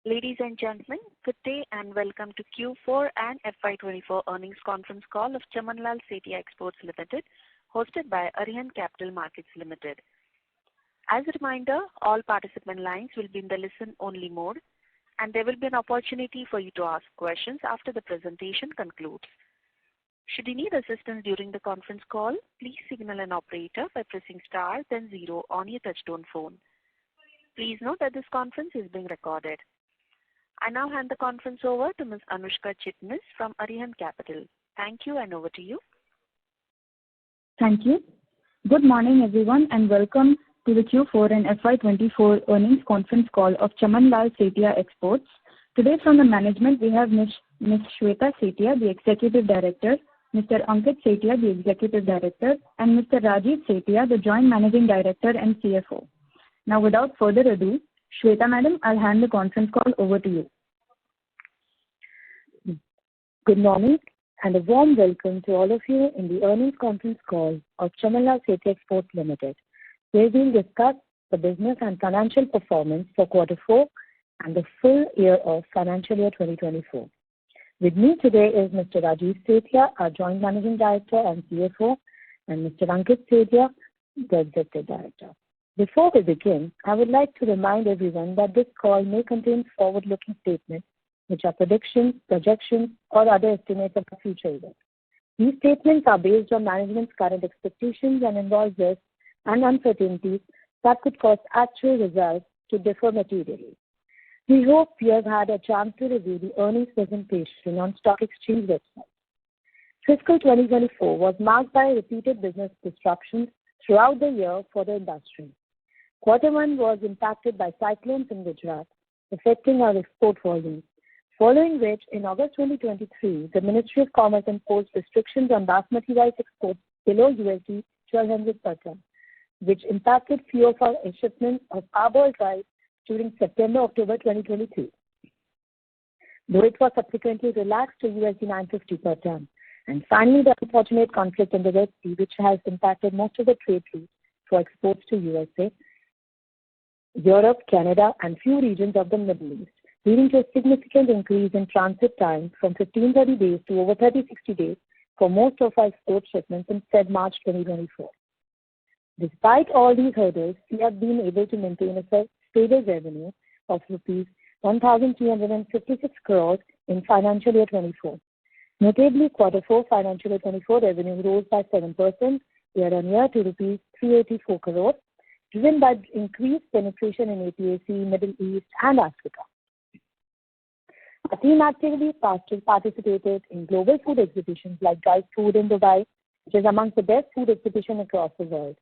Ladies and gentlemen, good day and welcome to Q4 and FY24 earnings conference call of Chaman Lal Setia Exports Limited, hosted by Arihant Capital Markets Limited. As a reminder, all participant lines will be in the listen-only mode, and there will be an opportunity for you to ask questions after the presentation concludes. Should you need assistance during the conference call, please signal an operator by pressing star then 0 on your touchtone phone. Please note that this conference is being recorded. I now hand the conference over to Ms. Anushka Chitnis from Arihant Capital. Thank you, and over to you. Thank you. Good morning, everyone, and welcome to the Q4 and FY24 earnings conference call of Chaman Lal Setia Exports. Today from the management, we have Ms. Shweta Setia, the Executive Director, Mr. Ankit Setia, the Executive Director, and Mr. Rajiv Setia, the Joint Managing Director and CFO. Now, without further ado, Shweta Madam, I'll hand the conference call over to you. Good morning and a warm welcome to all of you in the earnings conference call of Chaman Lal Setia Exports Limited, where we'll discuss the business and financial performance for Q4 and the full year of financial year 2024. With me today is Mr. Rajiv Setia, our Joint Managing Director and CFO, and Mr. Ankit Setia, the Executive Director. Before we begin, I would like to remind everyone that this call may contain forward-looking statements, which are predictions, projections, or other estimates of the future events. These statements are based on management's current expectations and involve risks and uncertainties that could cause actual results to differ materially. We hope you have had a chance to review the earnings presentation on Stock Exchange website. Fiscal 2024 was marked by repeated business disruptions throughout the year for the industry. Q1 was impacted by cyclones in Gujarat, affecting our export volumes, following which, in August 2023, the Ministry of Commerce imposed restrictions on basmati rice exports below $1,200 per ton, which impacted few of our shipments of parboiled rice during September-October 2023. Though it was subsequently relaxed to $950 per ton. And finally, the unfortunate conflict in the Red Sea, which has impacted most of the trade routes for exports to USA, Europe, Canada, and few regions of the Middle East, leading to a significant increase in transit time from 15-30 days to over 30-60 days for most of our export shipments in Feb-March 2024. Despite all these hurdles, we have been able to maintain a stable revenue of Rs 1,356 crores in financial year 24. Notably, Q4 financial year 24 revenue rose by 7% year-on-year to Rs 384 crores, driven by increased penetration in APAC, Middle East, and Africa. Our team actively participated in global food exhibitions like Guide Food in Dubai, which is amongst the best food exhibitions across the world,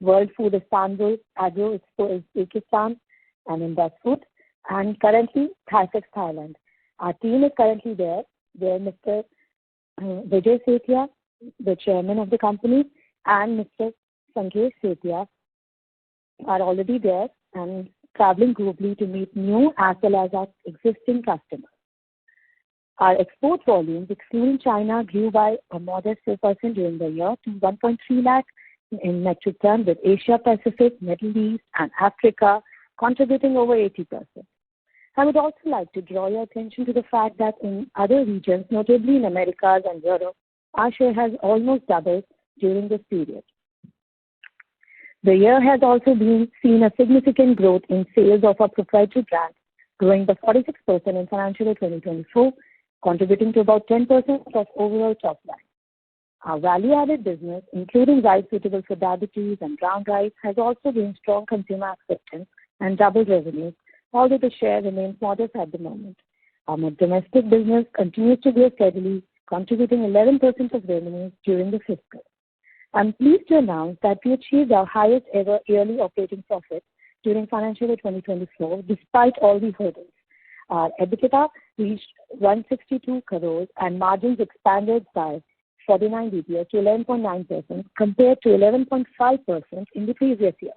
World Food Istanbul, Agro Expo Uzbekistan, and Indus Food, and currently ThaiFex Thailand. Our team is currently there, where Mr. Vijay Setia, the chairman of the company, and Mr. Sanjay Setia are already there and traveling globally to meet new as well as our existing customers. Our export volumes, excluding China, grew by a modest 4% during the year to 1.3 lakh in metric tons, with Asia Pacific, Middle East, and Africa contributing over 80%. I would also like to draw your attention to the fact that in other regions, notably in Americas and Europe, our share has almost doubled during this period. The year has also seen a significant growth in sales of our proprietary brand, growing by 46% in financial year 2024, contributing to about 10% of overall top line. Our value-added business, including rice suitable for diabetes and brown rice, has also gained strong consumer acceptance and doubled revenues, although the share remains modest at the moment. Our domestic business continues to grow steadily, contributing 11% of revenues during the fiscal. I'm pleased to announce that we achieved our highest ever yearly operating profit during financial year 2024, despite all the hurdles. Our EBITDA reached 162 crores and margins expanded by 49 BPS to 11.9% compared to 11.5% in the previous year.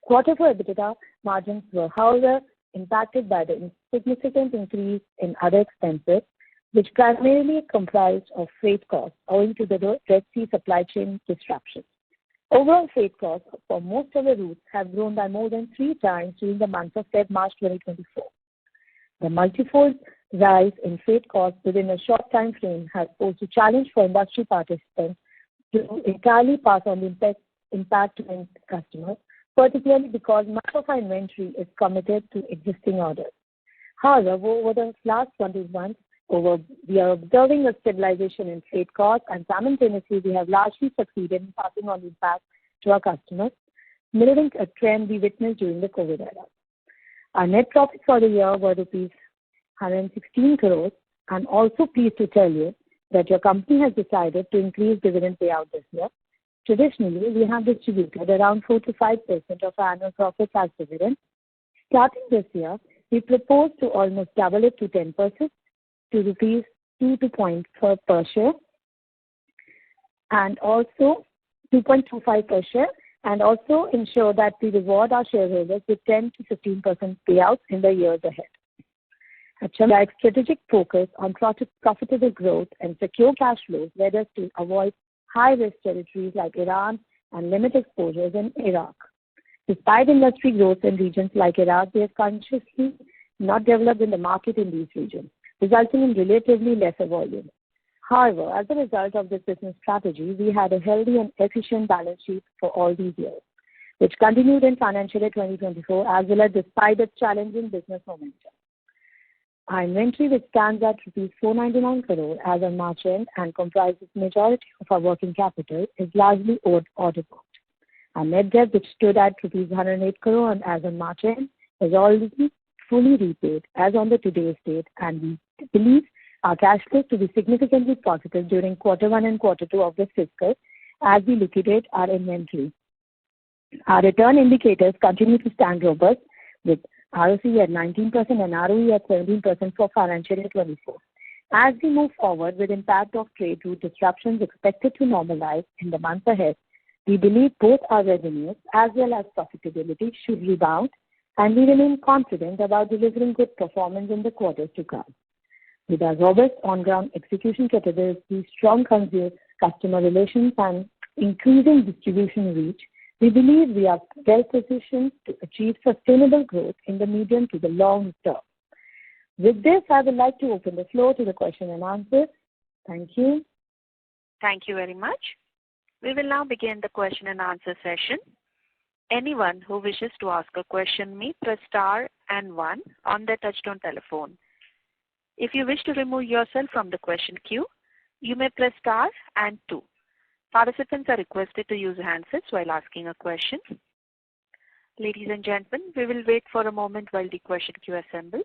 Q4 EBITDA margins were, however, impacted by the significant increase in other expenses, which primarily comprised of freight costs owing to the Red Sea supply chain disruptions. Overall freight costs for most of the routes have grown by more than 3 times during the month of Feb-March 2024. The multifold rise in freight costs within a short time frame has posed a challenge for industry participants to entirely pass on the impact to end customers, particularly because much of our inventory is committed to existing orders. However, over the last 20 months, we are observing a stabilization in freight costs, and simultaneously we have largely succeeded in passing on the impact to our customers, mirroring a trend we witnessed during the COVID era. Our net profits for the year were rupees 116 crores. I'm also pleased to tell you that your company has decided to increase dividend payout this year. Traditionally, we have distributed around 4 to 5% of our annual profits as dividend. Starting this year, we propose to almost double it to 10%, to rupees 2.25 per share, and also 2.25 per share, and also ensure that we reward our shareholders with 10 to 15% payouts in the years ahead. At Chaman, strategic focus on profitable growth and secure cash flows led us to avoid high-risk territories like Iran and limit exposures in Iraq. Despite industry growth in regions like Iraq, we have consciously not developed in the market in these regions, resulting in relatively lesser volume. However, as a result of this business strategy, we had a healthy and efficient balance sheet for all these years, which continued in financial year 2024 as well as despite its challenging business momentum. Our inventory, which stands at rupees 499 crore as on March end and comprises majority of our working capital, is largely order booked. Our net debt, which stood at rupees 108 crore as on March end, is already fully repaid as on the today's date, and we believe our cash flows to be significantly positive during Q1 and Q2 of this fiscal as we liquidate our inventory. Our return indicators continue to stand robust with ROC at 19% and ROE at 17% for financial year 24. As we move forward with impact of trade route disruptions expected to normalize in the months ahead, we believe both our revenues as well as profitability should rebound, and we remain confident about delivering good performance in the quarters to come. With our robust on-ground execution capabilities, strong customer relations, and increasing distribution reach, we believe we are well positioned to achieve sustainable growth in the medium to the long term. With this, I would like to open the floor to the question and answers. Thank you. Thank you very much. We will now begin the question and answer session. Anyone who wishes to ask a question may press star and 1 on their touchtone telephone. If you wish to remove yourself from the question queue, you may press star and 2. Participants are requested to use handsets while asking a question. Ladies and gentlemen, we will wait for a moment while the question queue assembles.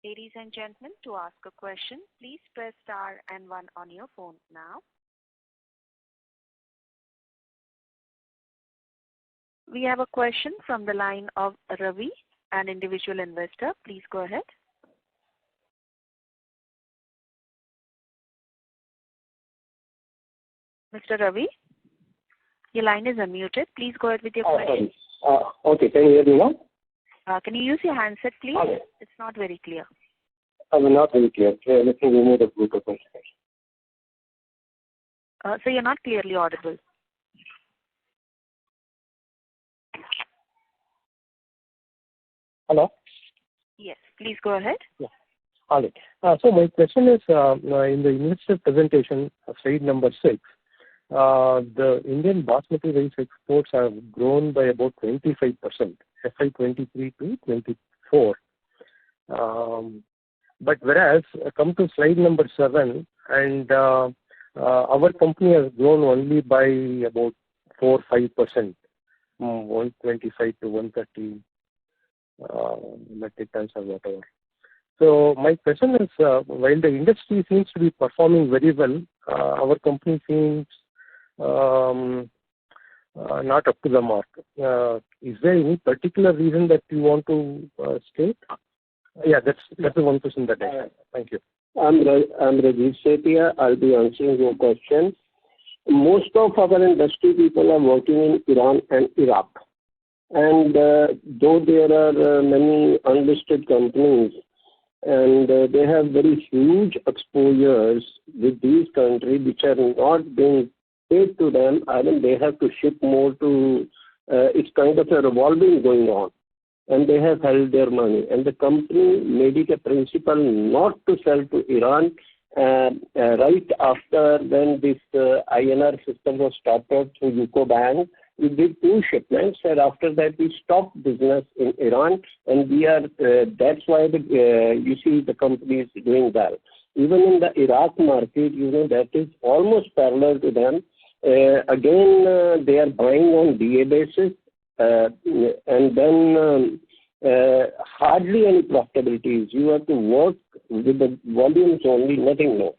Ladies and gentlemen, to ask a question, please press star and 1 on your phone now. We have a question from the line of Ravi, an individual investor. Please go ahead. Mr. Ravi, your line is unmuted. Please go ahead with your question. Okay, can you hear me now? Can you use your handset, please? Okay. It's not very clear. Not very clear. Let me remove the Bluetooth. So you're not clearly audible. Hello? Yes, please go ahead. Yeah. All right. So my question is, in the investor presentation, slide number 6, the Indian basmati rice exports have grown by about 25%, FY2023-24. But whereas, come to slide number 7, and our company has grown only by about 4-5%, 125 to 130 metric tons or whatever. So my question is, while the industry seems to be performing very well, our company seems not up to the mark. Is there any particular reason that you want to state? Yeah, that's the one question that I have. Thank you. I'm Rajiv Setia. I'll be answering your question. Most of our industry people are working in Iran and Iraq. And though there are many unlisted companies and they have very huge exposures with these countries which are not being paid to them, I mean, they have to ship more to, it's kind of a revolving going on. And they have held their money. And the company made it a principle not to sell to Iran right after when this INR system was stopped out through UCO Bank. We did 2 shipments, and after that we stopped business in Iran, and we are. That's why you see the company is doing well. Even in the Iraq market, that is almost parallel to them. Again, they are buying on DA basis, and then hardly any profitability. You have to work with the volumes only, nothing more.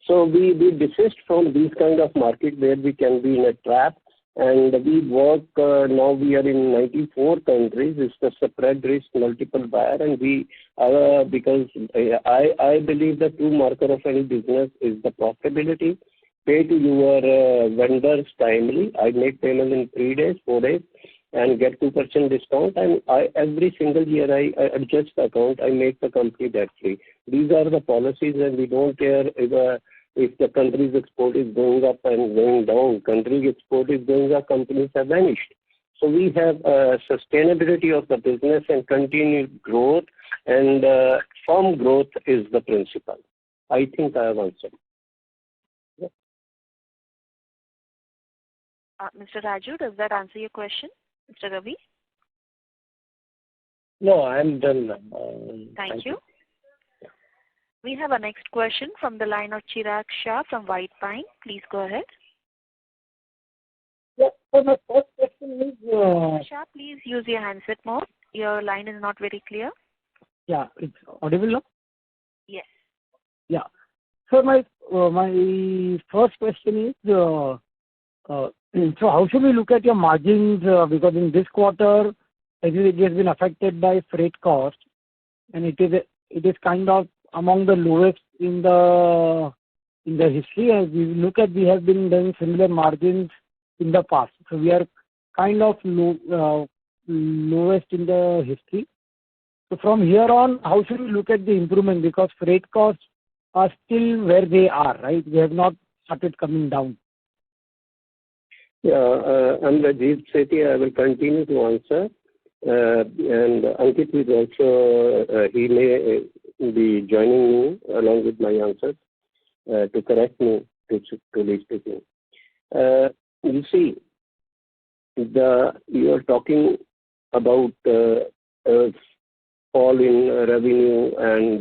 So we desist from these kind of market where we can be in a trap. And we work, now we are in 94 countries. It's the spread risk multiple buyer. And because I believe the true marker of any business is the profitability. Pay to your vendors timely. I make payment in 3 days, 4 days, and get 2% discount. And every single year I adjust the account. I make the company debt free. These are the policies, and we don't care if the country's export is going up and going down. Country's export is going up, companies have vanished. So we have sustainability of the business and continued growth, and firm growth is the principle. I think I have answered. Yeah. Mr. Raju, does that answer your question? Mr. Ravi? No, I'm done. Thank you. We have our next question from the line of Chirag Shah from White Pine. Please go ahead. Yeah, so my first question is... Shah, please use your handset mode. Your line is not very clear. Yeah, it's audible now? Yes. Yeah. So my first question is, so how should we look at your margins? Because in this quarter, it has been affected by freight cost, and it is kind of among the lowest in the history. As we have been doing similar margins in the past. So we are kind of lowest in the history. So from here on, how should we look at the improvement? Because freight costs are still where they are, right? They have not started coming down. Yeah, I'm Rajiv Sethi. I will continue to answer. And Ankit is also, he may be joining me along with my answers to correct me to truly speaking. You see, you are talking about fall in revenue and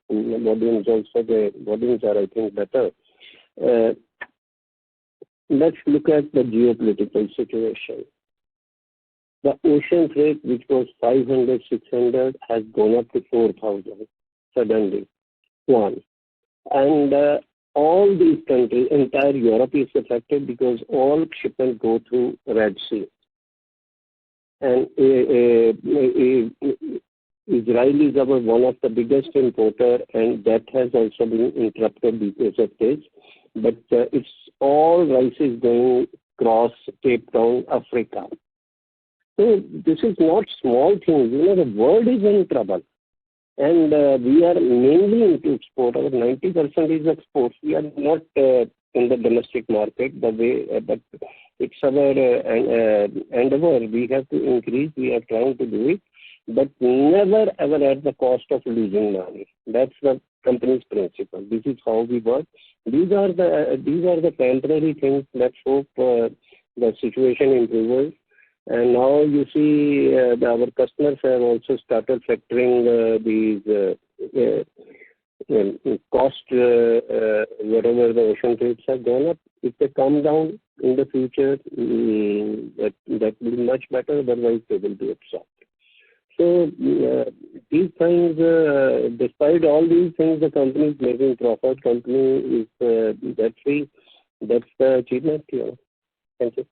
volumes also. The volumes are, I think, better. Let's look at the geopolitical situation. The ocean freight, which was 500, 600, has gone up to 4,000 suddenly. One. And all these countries, entire Europe is affected because all shipments go through Red Sea. And Israel is one of the biggest importer, and that has also been interrupted because of this. But it's all rice is going across Cape Town, Africa. So this is not small things. The world is in trouble. And we are mainly into export. Our 90% is exports. We are not in the domestic market the way, but it's our endeavor. We have to increase. We are trying to do it, but never ever at the cost of losing money. That's the company's principle. This is how we work. These are the temporary things. Let's hope the situation improves. And now you see our customers have also started factoring these cost, whatever the ocean rates have gone up. If they come down in the future, that will be much better. Otherwise, they will be absorbed. So these things, despite all these things, the company is making profit. Company is debt free. That's the achievement here. Thank you.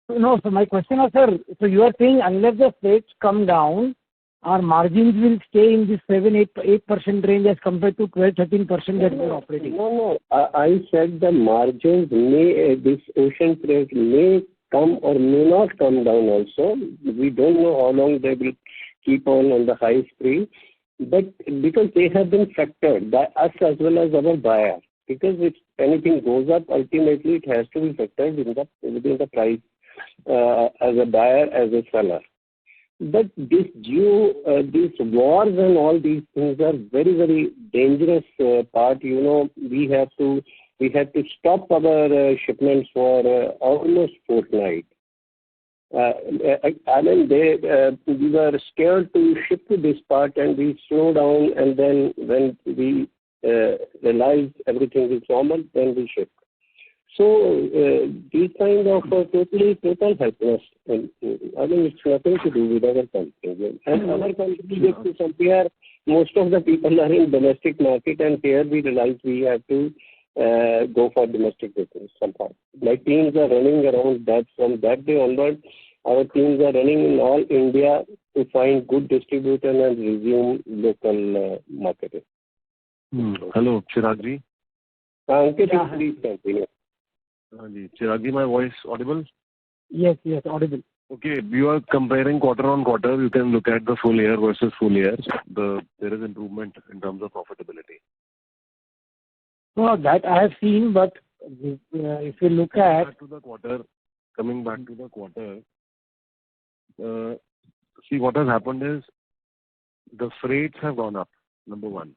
No, so my question was, sir, so you are saying unless the rates come down, our margins will stay in this 7-8% range as compared to 12-13% that we are operating. No. I said the margins may, this ocean freight may come or may not come down also. We don't know how long they will keep on the high spree. But because they have been factored by us as well as our buyer. Because if anything goes up, ultimately it has to be factored within the price as a buyer, as a seller. But these wars and all these things are very, very dangerous part. We have to stop our shipments for almost fortnight. I mean, we were scared to ship to this part, and we slowed down, and then when we realized everything is normal, then we shipped. So these kind of total helpless. I mean, it's nothing to do with our company. And our company, just to compare, most of the people are in domestic market, and here we realize we have to go for domestic business somehow. My teams are running around that. From that day onward, our teams are running in all India to find good distributor and resume local marketing. Hello, Chiragji. Ankit, please continue. Chiragji, my voice audible? Yes, audible. Okay, you are comparing quarter on quarter. You can look at the full year versus full year. There is improvement in terms of profitability. No, that I have seen, but if you look at Coming back to the quarter, see what has happened is the freights have gone up, number one,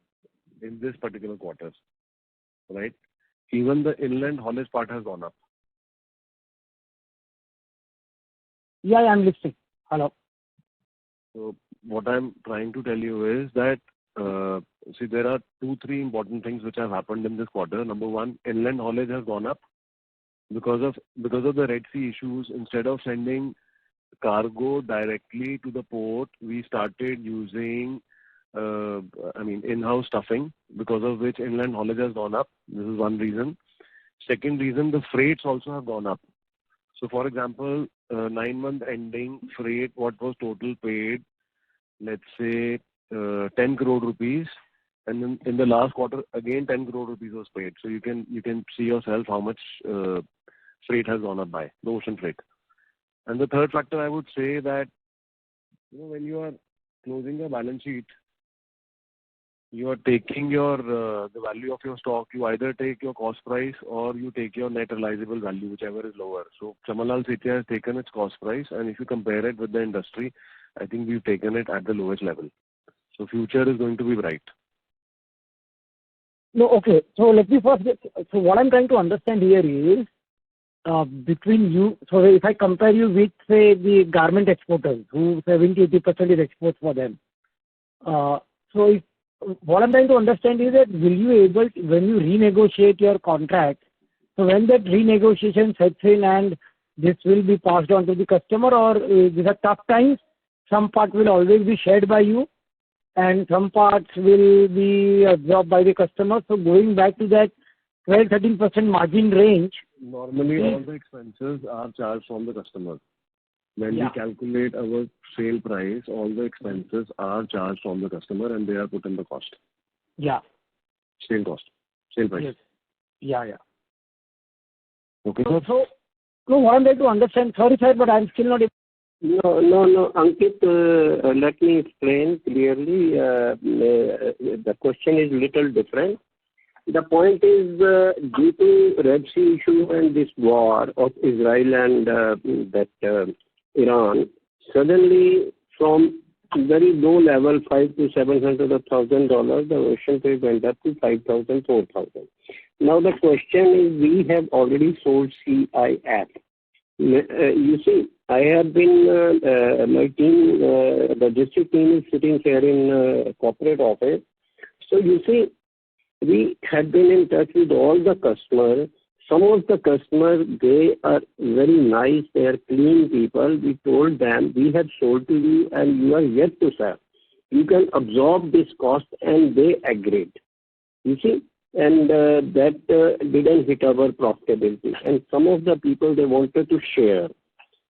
in this particular quarter, right? Even the inland haulage part has gone up. Yeah, I'm listening. Hello. So what I'm trying to tell you is that, see, there are 2-3 important things which have happened in this quarter. Number one, inland haulage has gone up because of the Red Sea issues. Instead of sending cargo directly to the port, we started using in-house stuffing, because of which inland haulage has gone up. This is one reason. Second reason, the freights also have gone up. So, for example, 9-month ending freight, what was total paid, let's say 10 crore rupees, and then in the last quarter again 10 crore rupees was paid. So you can see yourself how much freight has gone up by the ocean freight. And the third factor, I would say that when you are closing a balance sheet, you are taking the value of your stock. You either take your cost price or you take your net realizable value, whichever is lower. So Chaman Lal Setia has taken its cost price, and if you compare it with the industry, I think we've taken it at the lowest level. So future is going to be bright. No, okay. So let me first so what I'm trying to understand here is between you. So if I compare you with, say, the garment exporters, who 70-80% is exports for them. So what I'm trying to understand is that will you able to, when you renegotiate your contract, so when that renegotiation sets in and this will be passed on to the customer, or these are tough times, some part will always be shared by you and some parts will be absorbed by the customer. So going back to that 12-13% margin range. Normally all the expenses are charged from the customer. When we calculate our sale price, all the expenses are charged from the customer and they are put in the cost. Yeah. Sale cost. Sale price. Yes. Yeah. Okay. So what I'm trying to understand, sorry sir, but I'm still not able. No, Ankit, let me explain clearly. The question is little different. The point is, due to Red Sea issue and this war of Israel and Iran, suddenly from very low level, $500,000 to $700,000, the ocean freight went up to 5,000, 4,000. Now the question is, we have already sold CIF. You see, I have been, my team, the district team is sitting here in corporate office. So you see, we had been in touch with all the customers. Some of the customers, they are very nice, they are clean people. We told them, we have sold to you and you are yet to sell. You can absorb this cost, and they agreed. You see, and that didn't hit our profitability. And some of the people, they wanted to share.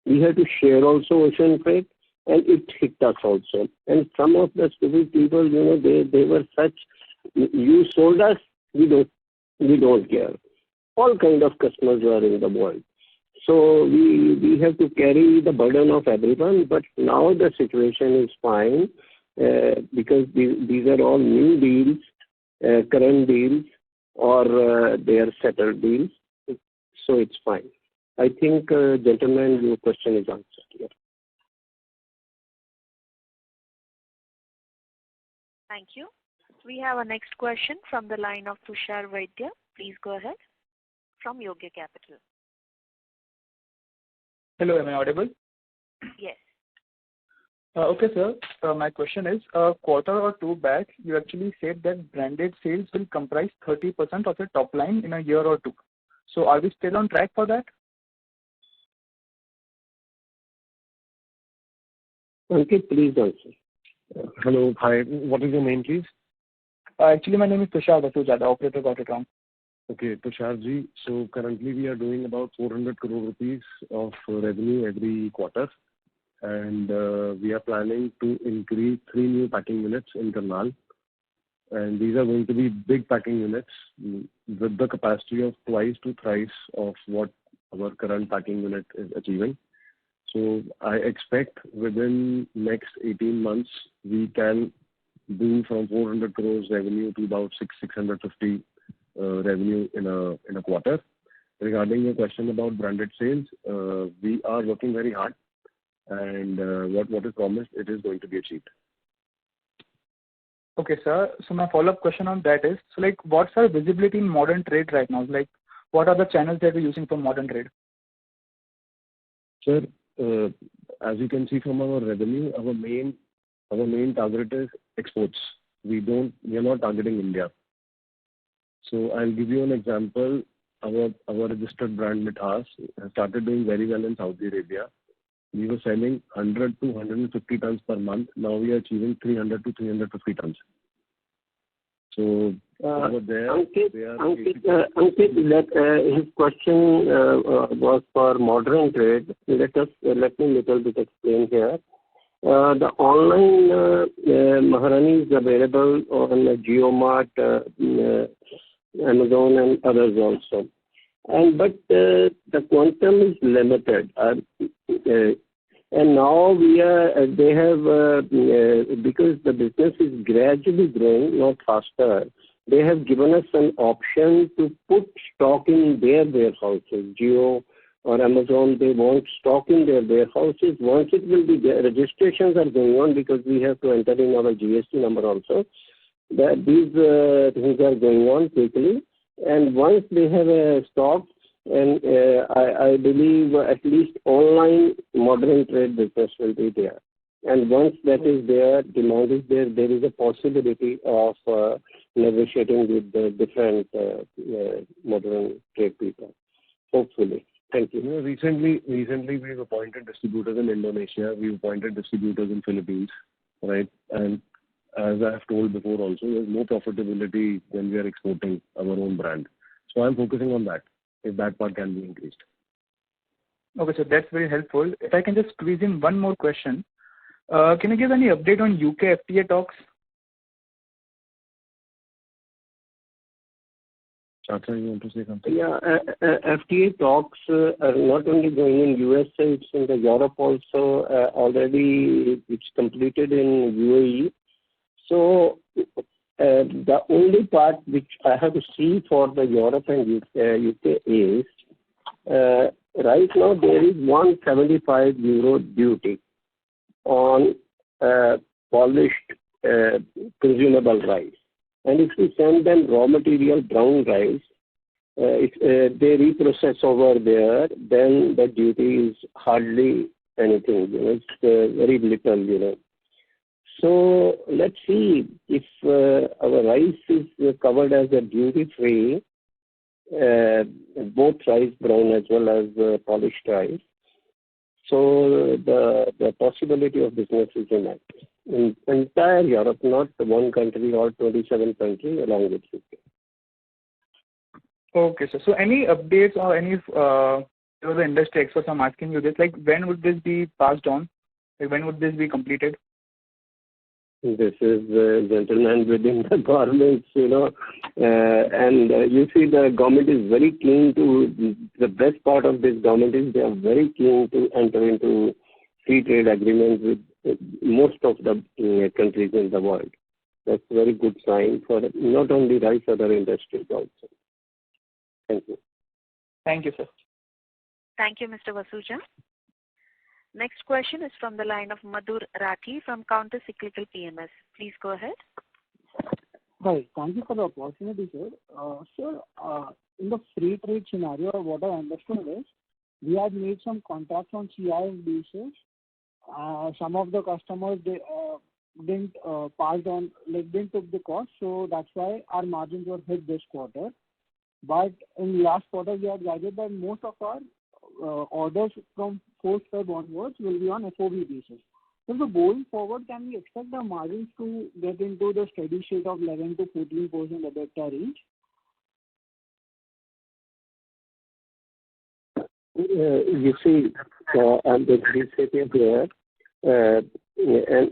We had to share also ocean freight, and it hit us also. And some of the stupid people, they were such, you sold us, we don't care. All kind of customers were in the world. So we have to carry the burden of everyone, but now the situation is fine because these are all new deals, current deals, or they are settled deals. So it's fine. I think, gentlemen, your question is answered here. Thank you. We have a next question from the line of Tushar Vaidya. Please go ahead. From Yoga Capital. Hello, am I audible? Yes. Okay, sir. My question is, a quarter or two back, you actually said that branded sales will comprise 30% of your top line in a year or two. So are we still on track for that? Ankit, please answer. Hello, hi. What is your name, please? Actually, my name is Tushar Vaidya. The operator got it wrong. Okay, Tusharji. So currently we are doing about 400 crore rupees of revenue every quarter, and we are planning to increase 3 new packing units in Karnal, and these are going to be big packing units with the capacity of twice to thrice of what our current packing unit is achieving. So I expect within next 18 months we can do from 400 crores revenue to about 650 revenue in a quarter. Regarding your question about branded sales, we are working very hard, and what is promised, it is going to be achieved. Okay, sir. So my follow-up question on that is, so like, what's our visibility in modern trade right now? Like, what are the channels that we're using for modern trade? Sir, as you can see from our revenue, our main target is exports. We are not targeting India. So I'll give you an example. Our registered brand Mithas has started doing very well in Saudi Arabia. We were selling 100 to 150 tons per month. Now we are achieving 300 to 350 tons. So over there, Ankit, that his question was for modern trade. Let me little bit explain here. The online Maharani is available on JioMart, Amazon, and others also. But the quantum is limited. And now they have, because the business is gradually growing, not faster, they have given us an option to put stock in their warehouses. Jio or Amazon, they want stock in their warehouses. Once it will be there, registrations are going on because we have to enter in our GST number also. These things are going on quickly. And once they have a stock, and I believe at least online modern trade business will be there. And once that is there, demand is there, there is a possibility of negotiating with the different modern trade people, hopefully. Thank you. Recently we've appointed distributors in Indonesia. We've appointed distributors in Philippines, right? And as I have told before also, there's no profitability when we are exporting our own brand. So I'm focusing on that, if that part can be increased. Okay, so that's very helpful. If I can just squeeze in one more question. Can you give any update on UK FTA talks? Chacha, you want to say something? Yeah, FTA talks are not only going in USA, it's in the Europe also. Already it's completed in UAE. So the only part which I have to see for the Europe and UK is right now there is €175 duty on polished consumable rice. And if we send them raw material brown rice, if they reprocess over there, then the duty is hardly anything. It's very little. So let's see if our rice is covered as a duty-free, both rice brown as well as polished rice. So the possibility of business is immense. In entire Europe, not one country or 27 countries along with UK. Okay, sir. So any updates or any So the industry experts, I'm asking you this, like when would this be passed on? Like, when would this be completed? This is the gentleman within the governments, and you see the government is very keen to, the best part of this government is they are very keen to enter into free trade agreements with most of the countries in the world. That's a very good sign for not only rice, other industries also. Thank you. Thank you, sir. Thank you, Mr. Vasuja. Next question is from the line of Madhur Rathi from Counter Cyclical PMS. Please go ahead. Hi, thank you for the opportunity, sir. Sir, in the free trade scenario, what I understood is we had made some contracts on CIF basis. Some of the customers they didn't pass on, like didn't took the cost, so that's why our margins were hit this quarter. But in last quarter, we had guided that most of our orders from 4th Feb onwards will be on FOB basis. So going forward, can we expect the margins to get into the steady state of 11 to 14% EBITDA range? You see, I'm the Setia here, and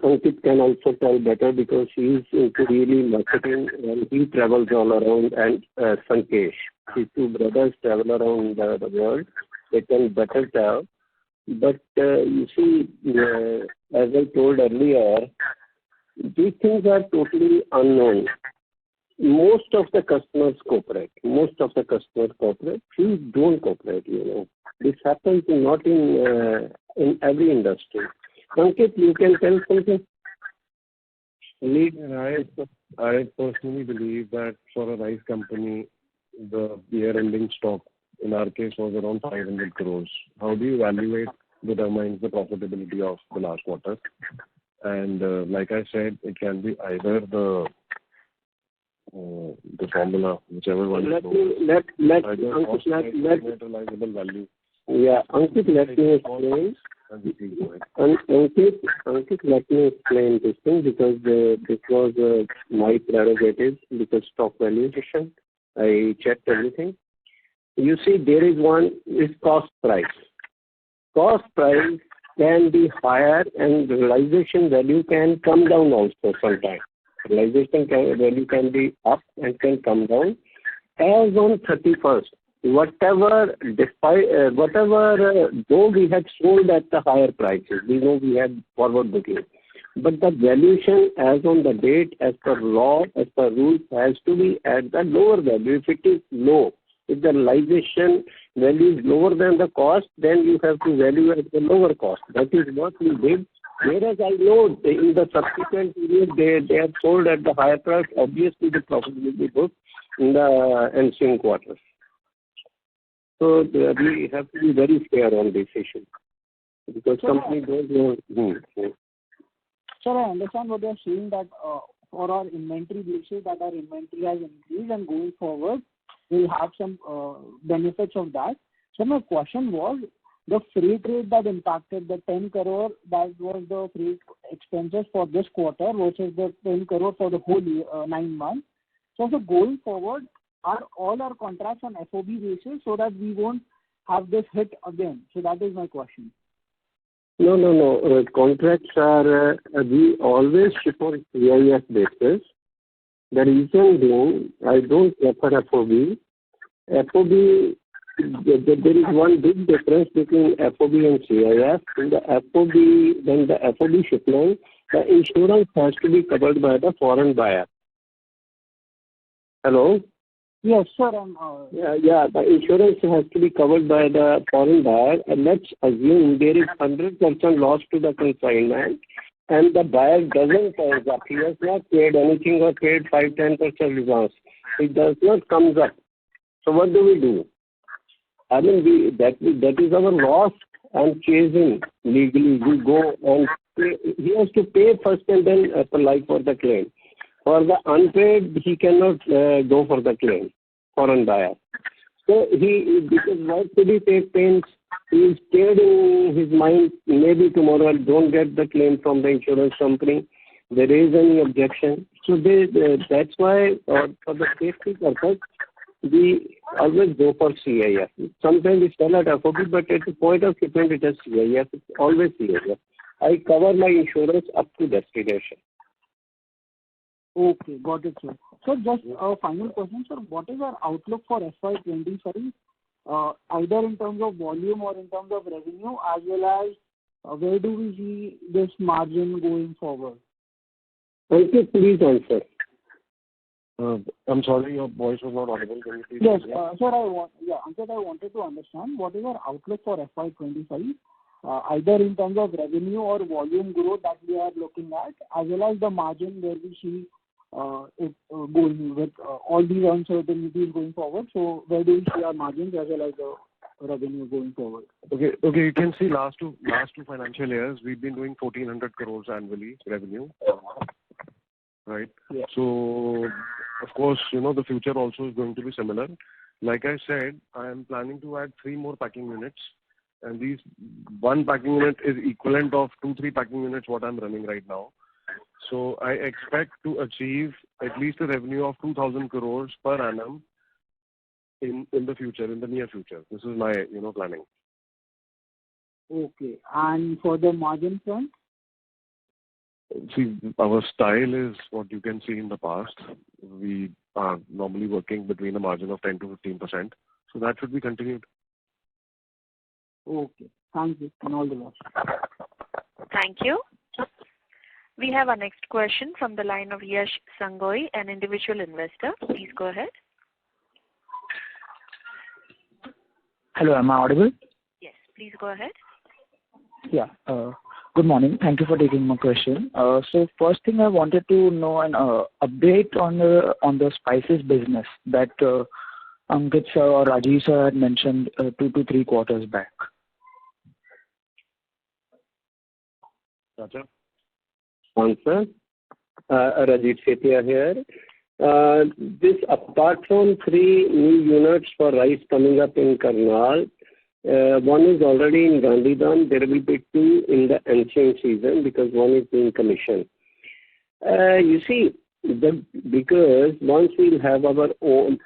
Ankit can also tell better because he's into really marketing and he travels all around, and Sankesh. His two brothers travel around the world. They can better tell. But you see, as I told earlier, these things are totally unknown. Most of the customers cooperate. Few don't cooperate, This happens not in every industry. Ankit, you can tell something? I personally believe that for a rice company, the year-ending stock, in our case, was around 500 crores. How do you evaluate, determines the profitability of the last quarter? And like I said, it can be either the formula, whichever one. Let realizable value. Yeah, Ankit, let me explain. Ankit, let me explain this thing because this was my prerogative because stock valuation. I checked everything. You see, there is one is cost price. Cost price can be higher and realization value can come down also sometimes. Realization value can be up and can come down. As on 31st, whatever, though we had sold at the higher prices, we know we had forward booking, but the valuation as on the date, as per law, as per rules, has to be at the lower value. If it is low, if the realization value is lower than the cost, then you have to value at the lower cost. That is what we did. Whereas I know in the subsequent period they have sold at the higher price, obviously the profit will be booked in the ensuing quarters. So we have to be very fair on this issue because companies don't know. Sir, I understand what you're saying that for our inventory basis, that our inventory has increased and going forward, we'll have some benefits of that. So my question was, the freight rate that impacted the 10 crore, that was the freight expenses for this quarter versus the 10 crore for the whole year, 9 months. So going forward, are all our contracts on FOB basis so that we won't have this hit again? So that is my question. No. Contracts are, we always ship on CIF basis. The reason being, I don't prefer FOB. FOB, there is one big difference between FOB and CIF. In the FOB, when the FOB shipment, the insurance has to be covered by the foreign buyer. Hello? Yes, sir. Yeah, the insurance has to be covered by the foreign buyer. And let's assume there is 100% loss to the consignment and the buyer doesn't turn up. He has not paid anything or paid 5-10% advance. It does not come up. So what do we do? I mean, that is our loss and chasing legally. We go and pay. He has to pay first and then apply for the claim. For the unpaid, he cannot go for the claim, foreign buyer. So because why should he take pains? He is scared in his mind, maybe tomorrow I don't get the claim from the insurance company. There is any objection. So that's why, for the safety purpose, we always go for CIF. Sometimes we sell at FOB, but at the point of shipment, it is CIF. It's always CIF. I cover my insurance up to destination. Okay, got it, sir. So just a final question, sir. What is our outlook for FY25, either in terms of volume or in terms of revenue, as well as where do we see this margin going forward? Thank you. Please answer. I'm sorry, your voice was not audible. Can you please? Yes, sir. I wanted to understand what is our outlook for FY25, either in terms of revenue or volume growth that we are looking at, as well as the margin where we see it going with all these uncertainties going forward. So where do we see our margins as well as the revenue going forward? Okay. You can see last two financial years we've been doing 1,400 crores annually revenue, right? Yeah. So of course, the future also is going to be similar. Like I said, I am planning to add 3 more packing units, and these 1 packing unit is equivalent of 2-3 packing units what I'm running right now. So I expect to achieve at least a revenue of 2,000 crores per annum in the future, in the near future. This is my planning. Okay. And for the margin front? See, our style is what you can see in the past. We are normally working between a margin of 10 to 15%. So that should be continued. Okay. Thank you. And all the best. Thank you. We have our next question from the line of Yash Sangoi, an individual investor. Please go ahead. Hello, am I audible? Yes, please go ahead. Yeah. Good morning. Thank you for taking my question. So first thing I wanted to know an update on the spices business that Ankit sir or Rajiv sir had mentioned 2 to 3 quarters back. Gotcha. Answer. Rajiv Setia here. This, apart from 3 new units for rice coming up in Karnal, one is already in Gandhidham. There will be 2 in the ensuing season because one is being commissioned. You see, because once we'll have our own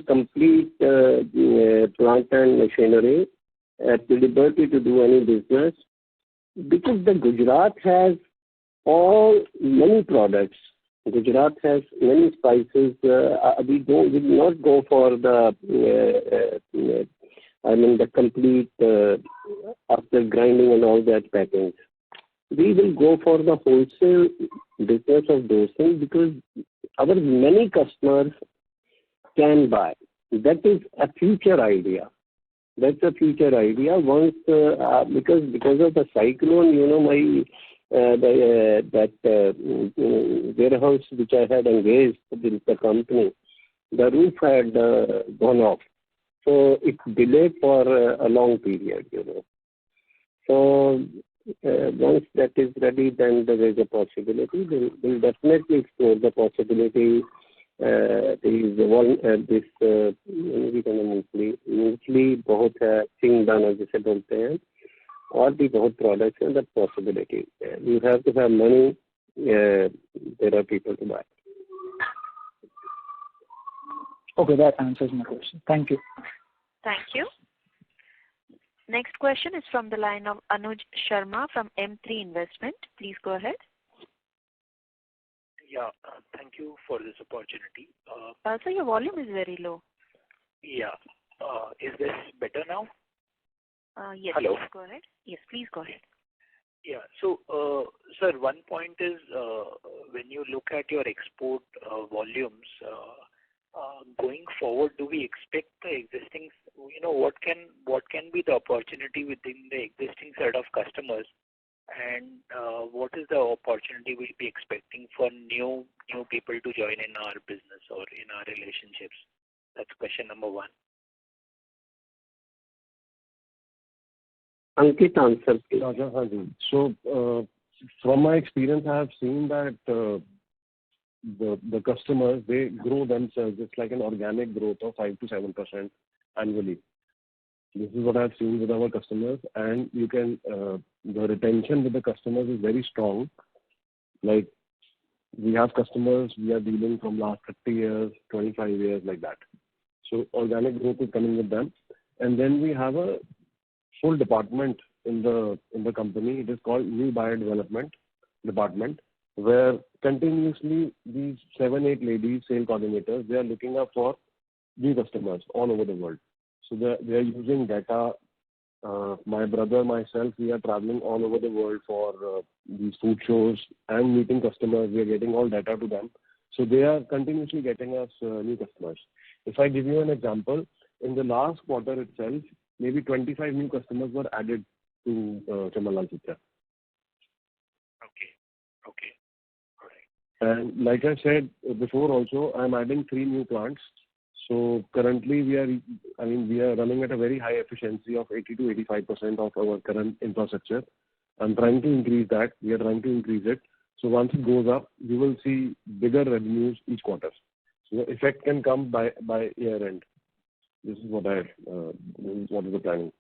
complete plant and machinery at the liberty to do any business, because the Gujarat has many products. Gujarat has many spices. We will not go for the complete after grinding and all that packings. We will go for the wholesale business of those things because our many customers can buy. That is a future idea. That's a future idea. Once because of the cyclone, my warehouse which I had engaged with the company, the roof had gone off. So it's delayed for a long period, So once that is ready, then there is a possibility. We'll definitely explore the possibility. मूंगफली बहुत है, सिंगदाना जिसे बोलते हैं, और भी बहुत products हैं. That possibility is there. You have to have money. There are people to buy. Okay, that answers my question. Thank you. Thank you. Next question is from the line of Anuj Sharma from M3 Investment. Please go ahead. Yeah, thank you for this opportunity. So your volume is very low. Yeah. Is this better now? Yes. Hello. Please go ahead. Yes, please go ahead. Yeah. So, sir, one point is when you look at your export volumes going forward, do we expect the existing, what can be the opportunity within the existing set of customers, and what is the opportunity we'll be expecting for new people to join in our business or in our relationships? That's question number 1. Ankit, answer please. So from my experience, I have seen that the customers, they grow themselves. It's like an organic growth of 5 to 7% annually. This is what I've seen with our customers, and you can the retention with the customers is very strong. Like, we have customers we are dealing from last 30 years, 25 years, like that. So organic growth is coming with them. And then we have a full department in the company. It is called New Buyer Development Department, where continuously these 7-8 ladies, sales coordinators, they are looking up for new customers all over the world. So they are using data. My brother, myself, we are traveling all over the world for these food shows and meeting customers. We are getting all data to them. So they are continuously getting us new customers. If I give you an example, in the last quarter itself, maybe 25 new customers were added to Chaman Lal Setia. Okay. All right. And like I said before also, I'm adding 3 new plants. So currently we are running at a very high efficiency of 80 to 85% of our current infrastructure. I'm trying to increase that. We are trying to increase it. So once it goes up, you will see bigger revenues each quarter. So the effect can come by year end. This is what is the planning.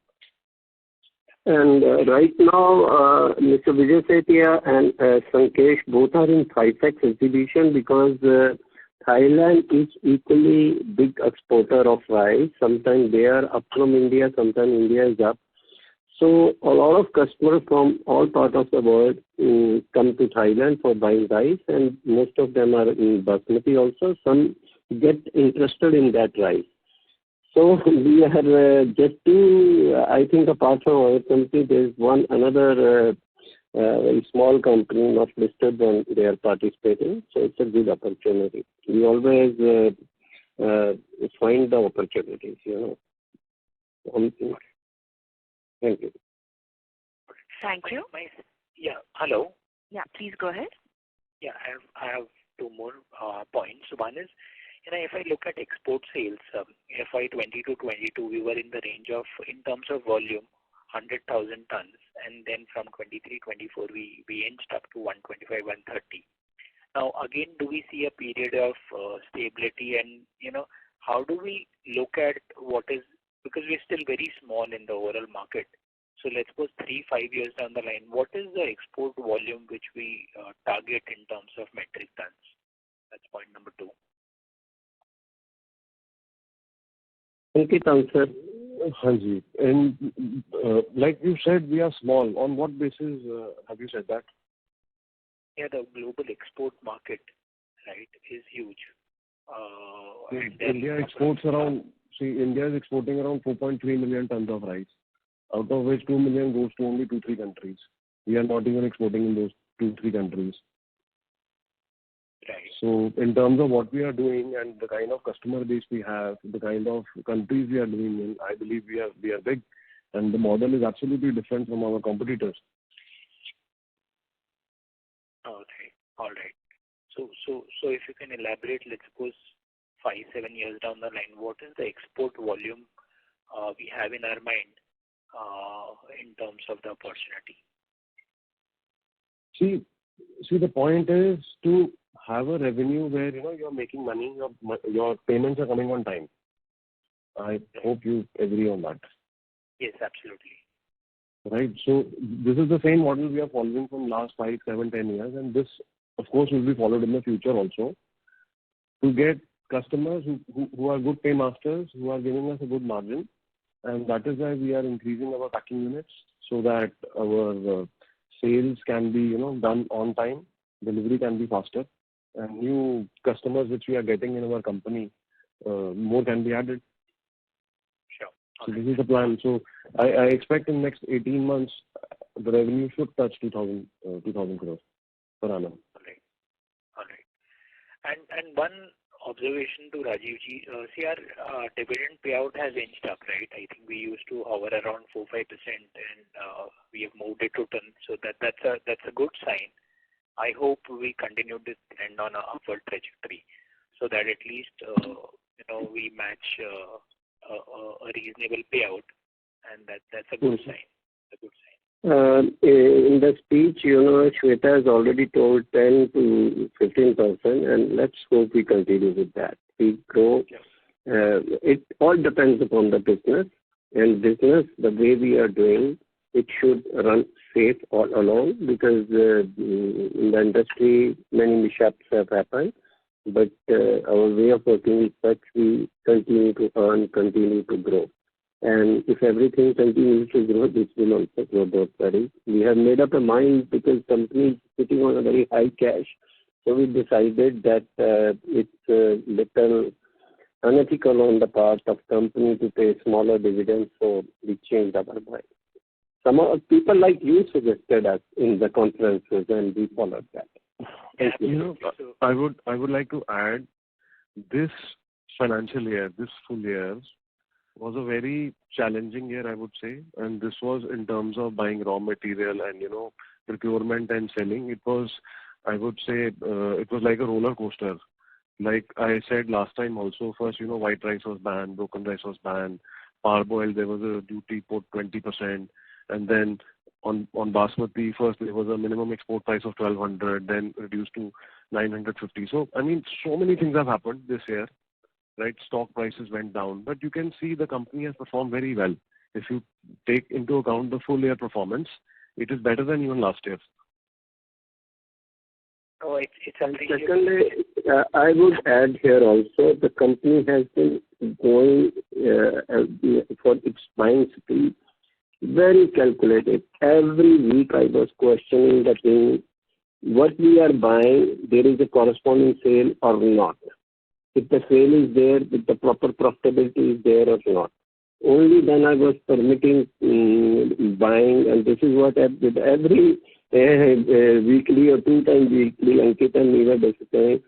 And right now, Mr. Vijay Setia and Sankesh both are in 5X exhibition because Thailand is equally big exporter of rice. Sometimes they are up from India, sometimes India is up. So a lot of customers from all parts of the world come to Thailand for buying rice, and most of them are in basmati also. Some get interested in that rice. So we are just two, I think apart from our company, there is another very small company, not listed, and they are participating. So it's a good opportunity. We always find the opportunities, Thank you. Thank you. Hello. Yeah, please go ahead. Yeah, I have 2 more points. One is, if I look at export sales, FY2022-24, we were in the range of, in terms of volume, 100,000 tons, and then from 23-24 we inched up to 125-130. Now again, do we see a period of stability, and how do we look at what is, because we're still very small in the overall market. So let's suppose 3-5 years down the line, what is the export volume which we target in terms of metric tons? That's point number 2. Answer. Hanji. And like you said, we are small. On what basis have you said that? Yeah, the global export market, right, is huge. India is exporting around 4.3 million tons of rice, out of which 2 million goes to only 2-3 countries. We are not even exporting in those 2-3 countries. Right. So in terms of what we are doing and the kind of customer base we have, the kind of countries we are doing in, I believe we are big, and the model is absolutely different from our competitors. All right. So if you can elaborate, let's suppose 5-7 years down the line, what is the export volume we have in our mind in terms of the opportunity? See, the point is to have a revenue where you're making money, your payments are coming on time. I hope you agree on that. Yes, absolutely. Right. So this is the same model we are following from last 5, 7, 10 years, and this, of course, will be followed in the future also, to get customers who are good paymasters, who are giving us a good margin, and that is why we are increasing our packing units so that our sales can be done on time, delivery can be faster, and new customers which we are getting in our company, more can be added. Sure. So this is the plan. So I expect in the next 18 months, the revenue should touch 2,000 crores per annum. All right. And one observation to Rajiv ji, see, our dividend payout has inched up, right? I think we used to hover around 4-5%, and we have moved it to 10. So that's a good sign. I hope we continue this trend on an upward trajectory, so that at least we match a reasonable payout, and that's a good sign. In the speech, Shweta has already told 10 to 15%, and let's hope we continue with that. We grow. It all depends upon the business, and business, the way we are doing, it should run safe all along, because in the industry, many mishaps have happened. but our way of working is such we continue to earn, continue to grow. And if everything continues to grow, this will also grow both ways. We have made up a mind because company is sitting on a very high cash. So we decided that it's a little unethical on the part of company to pay smaller dividends, so we changed our mind. Some people like you suggested us in the conferences, and we followed that. Thank you. I would like to add, this financial year, this full year, was a very challenging year, I would say, and this was in terms of buying raw material and procurement and selling. It was, I would say, it was like a roller coaster. Like I said last time also, first, white rice was banned, broken rice was banned, parboiled, there was a duty put 20%, and then on basmati, first there was a minimum export price of 1,200, then reduced to 950. So, so many things have happened this year, right? Stock prices went down, but you can see the company has performed very well. If you take into account the full year performance, it is better than even last year. Oh, it's Secondly, I would add here also, the company has been going for its buying speed very calculated. Every week I was questioning the thing, what we are buying, there is a corresponding sale or not. If the sale is there, if the proper profitability is there or not. Only then I was permitting buying, and this is what I did every weekly or 2 times weekly. Ankit and me were discussing,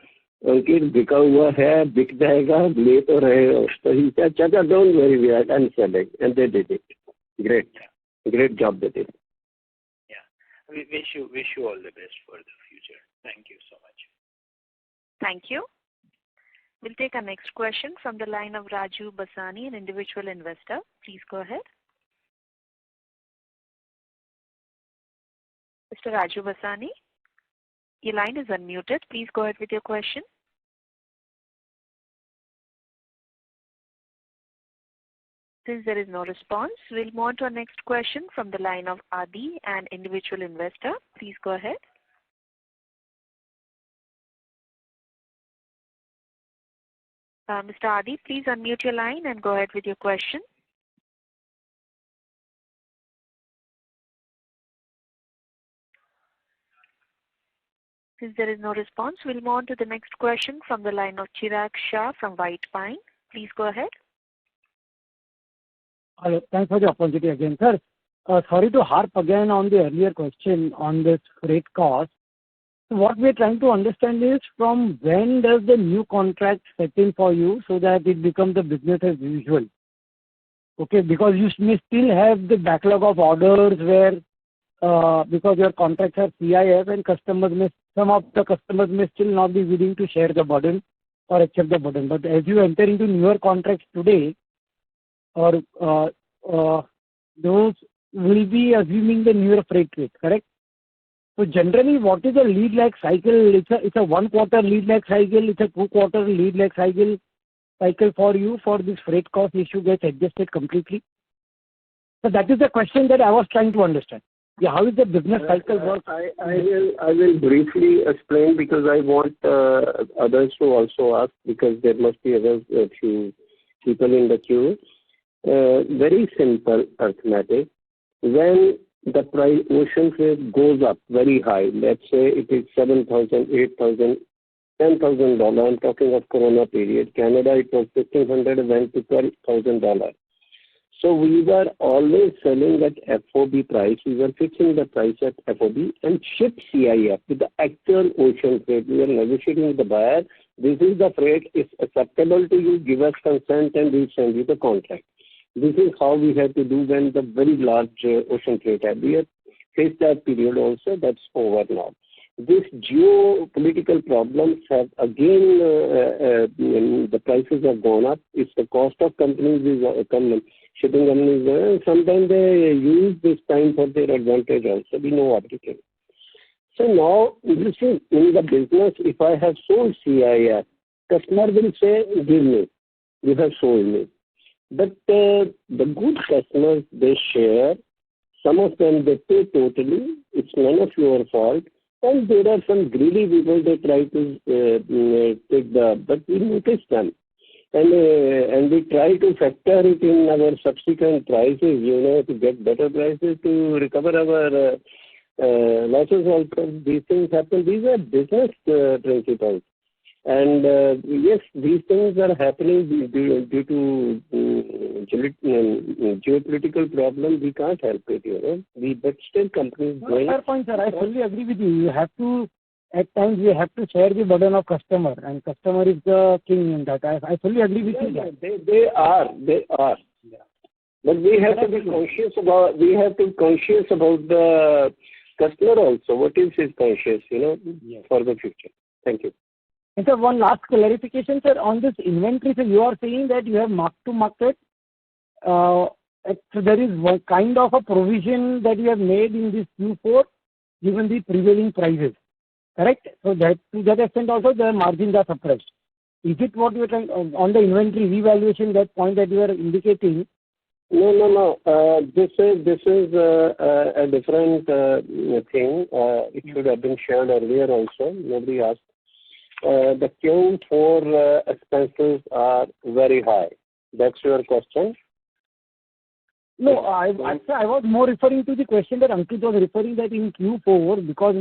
Ankit, बिका हुआ है, बिक जाएगा, ले तो रहे हो. So he said, Chacha, don't worry, we are done selling. And they did it. Great job they did. Yeah. We wish you all the best for the future. Thank you so much. Thank you. We'll take our next question from the line of Raju Basani, an individual investor. Please go ahead. Mr. Raju Basani, your line is unmuted. Please go ahead with your question. Since there is no response, we'll move on to our next question from the line of Adi, an individual investor. Please go ahead. Mr. Adi, please unmute your line and go ahead with your question. Since there is no response, we'll move on to the next question from the line of Chirag Shah from White Pine. Please go ahead. Hello, thanks for the opportunity again, sir. Sorry to harp again on the earlier question on this freight cost. So what we're trying to understand is from when does the new contract set in for you so that it becomes the business as usual? Okay, because you may still have the backlog of orders where because your contracts are CIF and some of the customers may still not be willing to share the burden or accept the burden. But as you enter into newer contracts today, or those will be assuming the newer freight rate, correct? So generally, what is the lead lag cycle? It's a 1 quarter lead lag cycle. It's a 2 quarter lead lag cycle for you for this freight cost issue gets adjusted completely. So that is the question that I was trying to understand. Yeah, how is the business cycle work? I will briefly explain because I want others to also ask because there must be a few people in the queue. Very simple arithmetic. When the price ocean freight goes up very high, let's say it is $7,000, $8,000, $10,000. I'm talking of Corona period. Canada, it was $1,500, went to $12,000. So we were always selling at FOB price. We were fixing the price at FOB and ship CIF with the actual ocean freight. We were negotiating with the buyer. This is the freight. It's acceptable to you. Give us consent and we'll send you the contract. This is how we have to do when the very large ocean freight had. We have faced that period also. That's over now. These geopolitical problems have again, the prices have gone up. It's the cost of companies, shipping companies. Sometimes they use this time for their advantage also. We know what it is. So now, you see, in the business, if I have sold CIF, customer will say, give me. You have sold me. But the good customers, they share. Some of them, they pay totally. It's none of your fault. And there are some greedy people, they try to take but we notice them. And we try to factor it in our subsequent prices, to get better prices to recover our losses also. These things happen. These are business principles. And yes, these things are happening due to geopolitical problems. We can't help it, but still companies going. Fair point, sir. I fully agree with you. You have to, at times, we have to share the burden of customer, and customer is the king in that. I fully agree with you. That. They are. Yeah. But we have to be conscious about. We have to be conscious about the customer also. What is his conscious, for the future? Thank you. And sir, one last clarification, sir, on this inventory. So you are saying that you have mark to market. So there is one kind of a provision that you have made in this Q4, given the prevailing prices. Correct? So that to that extent also the margins are suppressed. Is it what you are trying on the inventory revaluation, that point that you are indicating? No. This is a different thing. It should have been shared earlier also. Nobody asked. The Q4 expenses are very high. That's your question? No, I was more referring to the question that Ankit was referring, that in Q4, because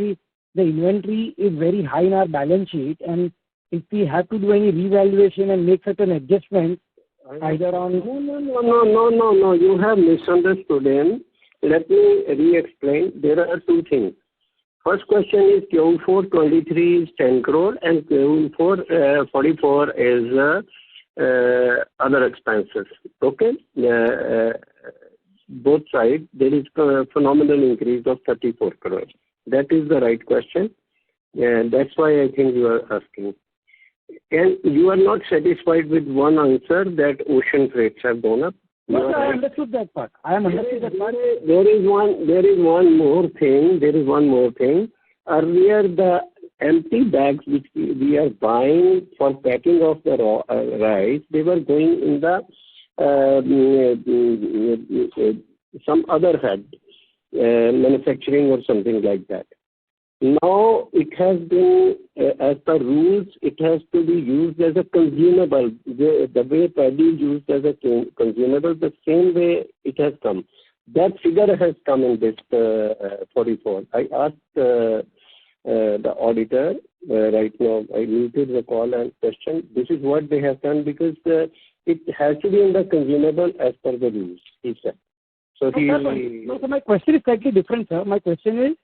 the inventory is very high in our balance sheet, and if we have to do any revaluation and make certain adjustments, either on... No. You have misunderstood him. Let me re-explain. There are two things. First question is Q4 23 is 10 crore and Q4 44 is other expenses. Okay? Both sides, there is a phenomenal increase of 34 crores. That is the right question. And that's why I think you are asking. And you are not satisfied with one answer that ocean freights have gone up? No, I understood that part. There is one more thing. Earlier, the empty bags which we are buying for packing of the rice, they were going in the some other head, manufacturing or something like that. Now it has been, as per rules, it has to be used as a consumable. The way paddy is used as a consumable, the same way it has come. That figure has come in this 44. I asked the auditor right now, I muted the call and question. This is what they have done because it has to be in the consumable as per the rules, he said. So so my question is slightly different, sir. My question is,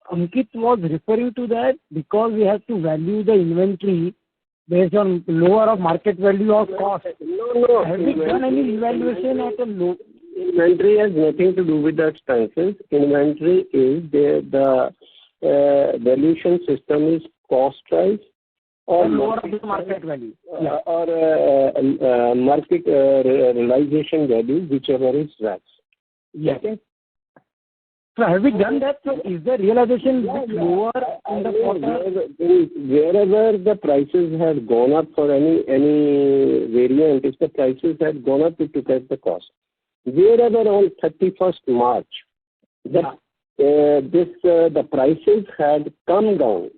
Ankit was referring to that because we have to value the inventory based on lower of market value or cost. No. Have we done any evaluation at a low? Inventory has nothing to do with the expenses. Inventory is the valuation system is cost price or lower of the market value. Or market realization value, whichever is less. Yes. Okay. So have we done that? So is the realization lower in the quarter? Wherever the prices have gone up for any variant, if the prices had gone up, it took out the cost. Wherever on 31st March, the prices had come down.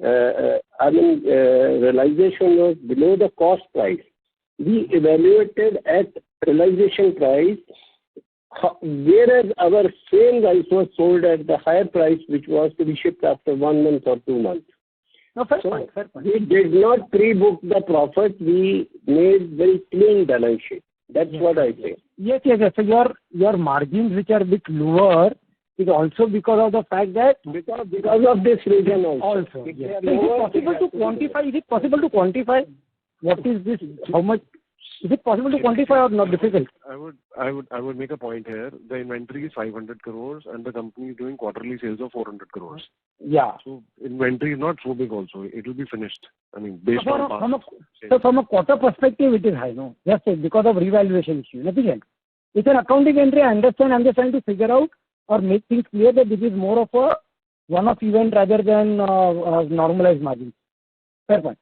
Realization was below the cost price. We evaluated at realization price, whereas our same rice was sold at the higher price, which was to be shipped after 1 month or 2 months. No, fair point. We did not pre-book the profit. We made very clean balance sheet. That's what I say. Yes. So your margins, which are a bit lower, is also because of the fact that because of this reason also. Yes. So is it possible to quantify what is this? How much? Is it possible to quantify or not difficult? I would make a point here. The inventory is 500 crores and the company is doing quarterly sales of 400 crores. Yeah. So inventory is not so big also. It will be finished. I mean, based on from a quarter perspective, it is high, no? Just because of revaluation issue, nothing else. It's an accounting entry. I understand. I'm just trying to figure out or make things clear that this is more of a one-off event rather than normalized margins. Fair point.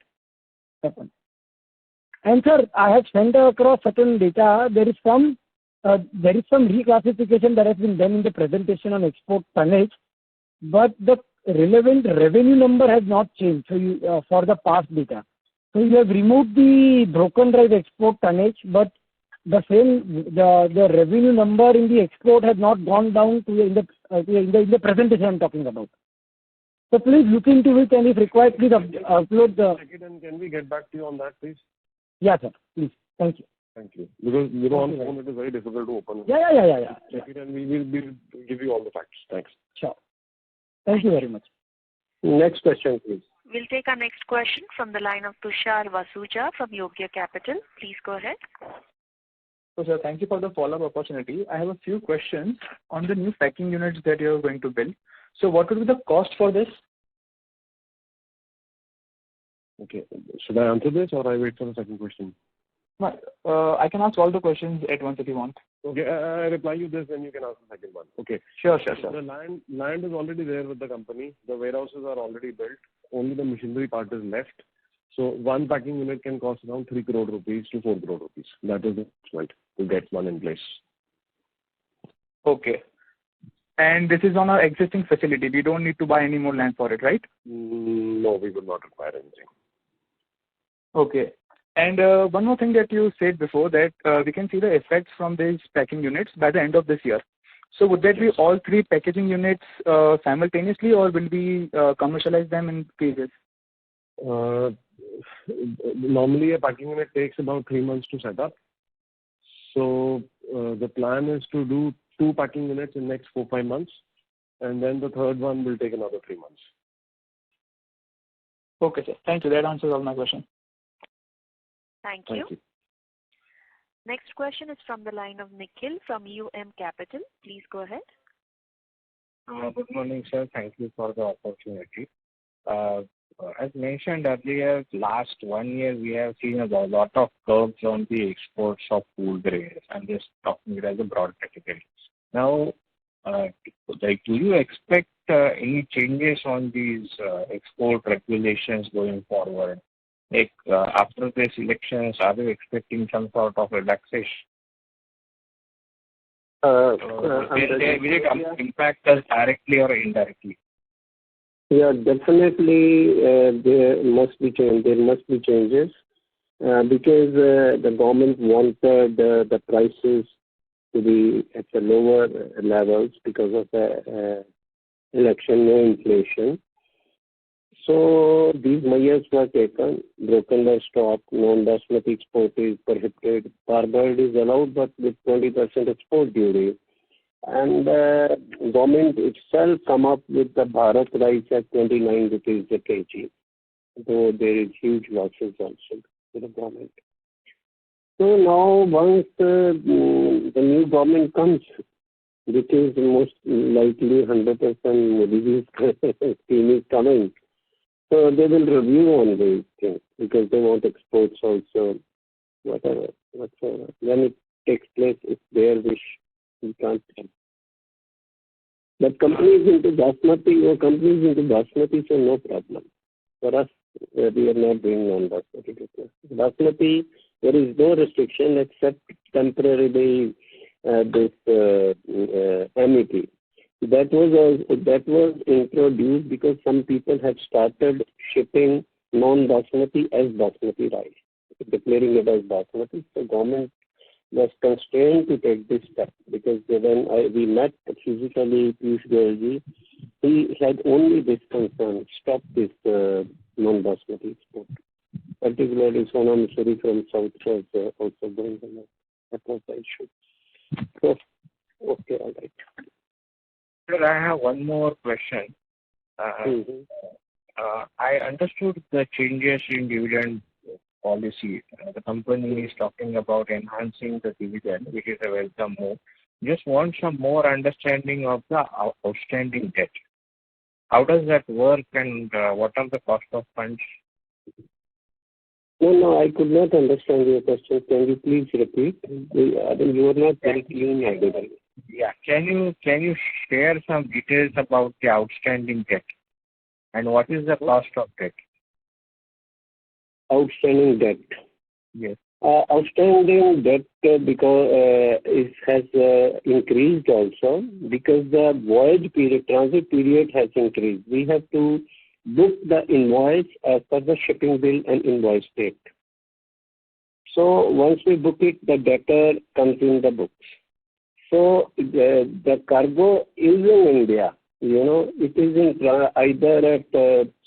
And sir, I have sent across certain data. There is some reclassification that has been done in the presentation on export tonnage, but the relevant revenue number has not changed. So you for the past data. So you have removed the broken drive export tonnage, but the revenue number in the export has not gone down to in the presentation I'm talking about. So please look into it, and if required, please upload the. Can we get back to you on that, please? Yeah, sir. Please. Thank you. Thank you. Because on phone it is very difficult to open. Yeah. Check it and we will give you all the facts. Thanks. Sure. Thank you very much. Next question, please. We'll take our next question from the line of Tushar Vasuja from Yogya Capital. Please go ahead. So, sir, thank you for the follow-up opportunity. I have a few questions on the new packing units that you're going to build. So what would be the cost for this? Okay. Should I answer this or I wait for the second question? I can ask all the questions at once if you want. Okay, I reply you this, then you can ask the second one. Okay. Sure. The land is already there with the company. The warehouses are already built. Only the machinery part is left. So one packing unit can cost around 3 crore rupees to 4 crore rupees. That is the investment to get one in place. Okay. And this is on our existing facility. We don't need to buy any more land for it, right? No, we would not require anything. Okay. And one more thing that you said before, that we can see the effects from these packing units by the end of this year. So would that be all 3 packaging units simultaneously, or will we commercialize them in phases? Normally a packing unit takes about 3 months to set up. So the plan is to do 2 packing units in the next 4-5 months, and then the third one will take another 3 months. Okay, sir. Thank you. That answers all my questions. Thank you. Next question is from the line of Nikhil from Capital. Please go ahead. Good morning, sir. Thank you for the opportunity. As mentioned earlier, last 1 year we have seen a lot of curbs on the exports of food grains. I'm just talking it as a broad category. Now, do you expect any changes on these export regulations going forward? Like after these elections, are you expecting some sort of relaxation? Will it impact us directly or indirectly? Yeah, definitely there must be changes because the government wanted the prices to be at the lower levels because of the election, no inflation. So these measures were taken. Broken leg stock, non-basmati export is prohibited. Parboiled is allowed, but with 20% export duty. And government itself come up with the Bharat rice at 29 rupees a kg. Though there is huge losses also to the government. So now once the new government comes, which is most likely 100% Modi's scheme is coming, so they will review on these things because they want exports also, whatever. When it takes place, it's their wish. We can't tell. But companies into basmati, so no problem. For us, we are not doing non-basmati business. Basmati, there is no restriction except temporarily this MEP. That was introduced because some people had started shipping non-basmati as basmati rice, declaring it as basmati. So government was constrained to take this step because when we met physically Piyush Goyal, he had only this concern: stop this non-basmati export. Particularly Sonam Suri from South was also going on. That was the issue. So, okay, all right. Sir, I have one more question. I understood the changes in dividend policy. The company is talking about enhancing the dividend, which is a welcome move. Just want some more understanding of the outstanding debt. How does that work, and what are the cost of funds? No, I could not understand your question. Can you please repeat? I think you are not very clean, I believe. Yeah. Can you share some details about the outstanding debt and what is the cost of debt? Outstanding debt. Yes. Outstanding debt because it has increased also because the voyage period, transit period has increased. We have to book the invoice as per the shipping bill and invoice date. So once we book it, the debtor comes in the books. So the cargo is in India. It is in either at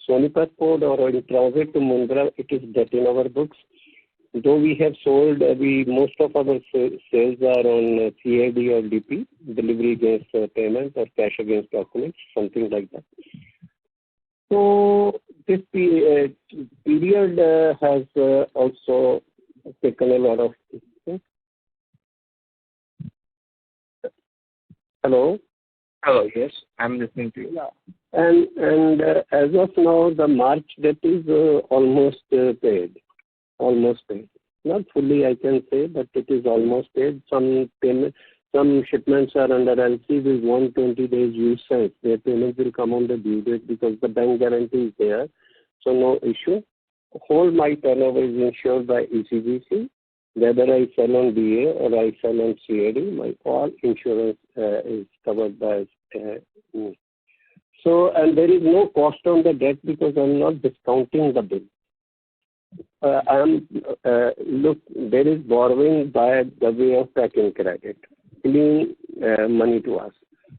Sonipat port or in transit to Mundra. It is debt in our books. Though we have sold, most of our sales are on CAD or DP, delivery against payment or cash against documents, something like that. So this period has also taken a lot of. Hello. Hello. Yes, I'm listening to you. Yeah. And as of now, the March debt is almost paid. Almost paid. Not fully, I can say, but it is almost paid. Some shipments are under LC with 120 days use sense. Their payments will come on the due date because the bank guarantee is there. So no issue. Whole my turnover is insured by ECGC. Whether I sell on BA or I sell on CAD, my all insurance is covered by me. So, and there is no cost on the debt because I'm not discounting the bill. Look, there is borrowing by the way of packing credit, clean money to us.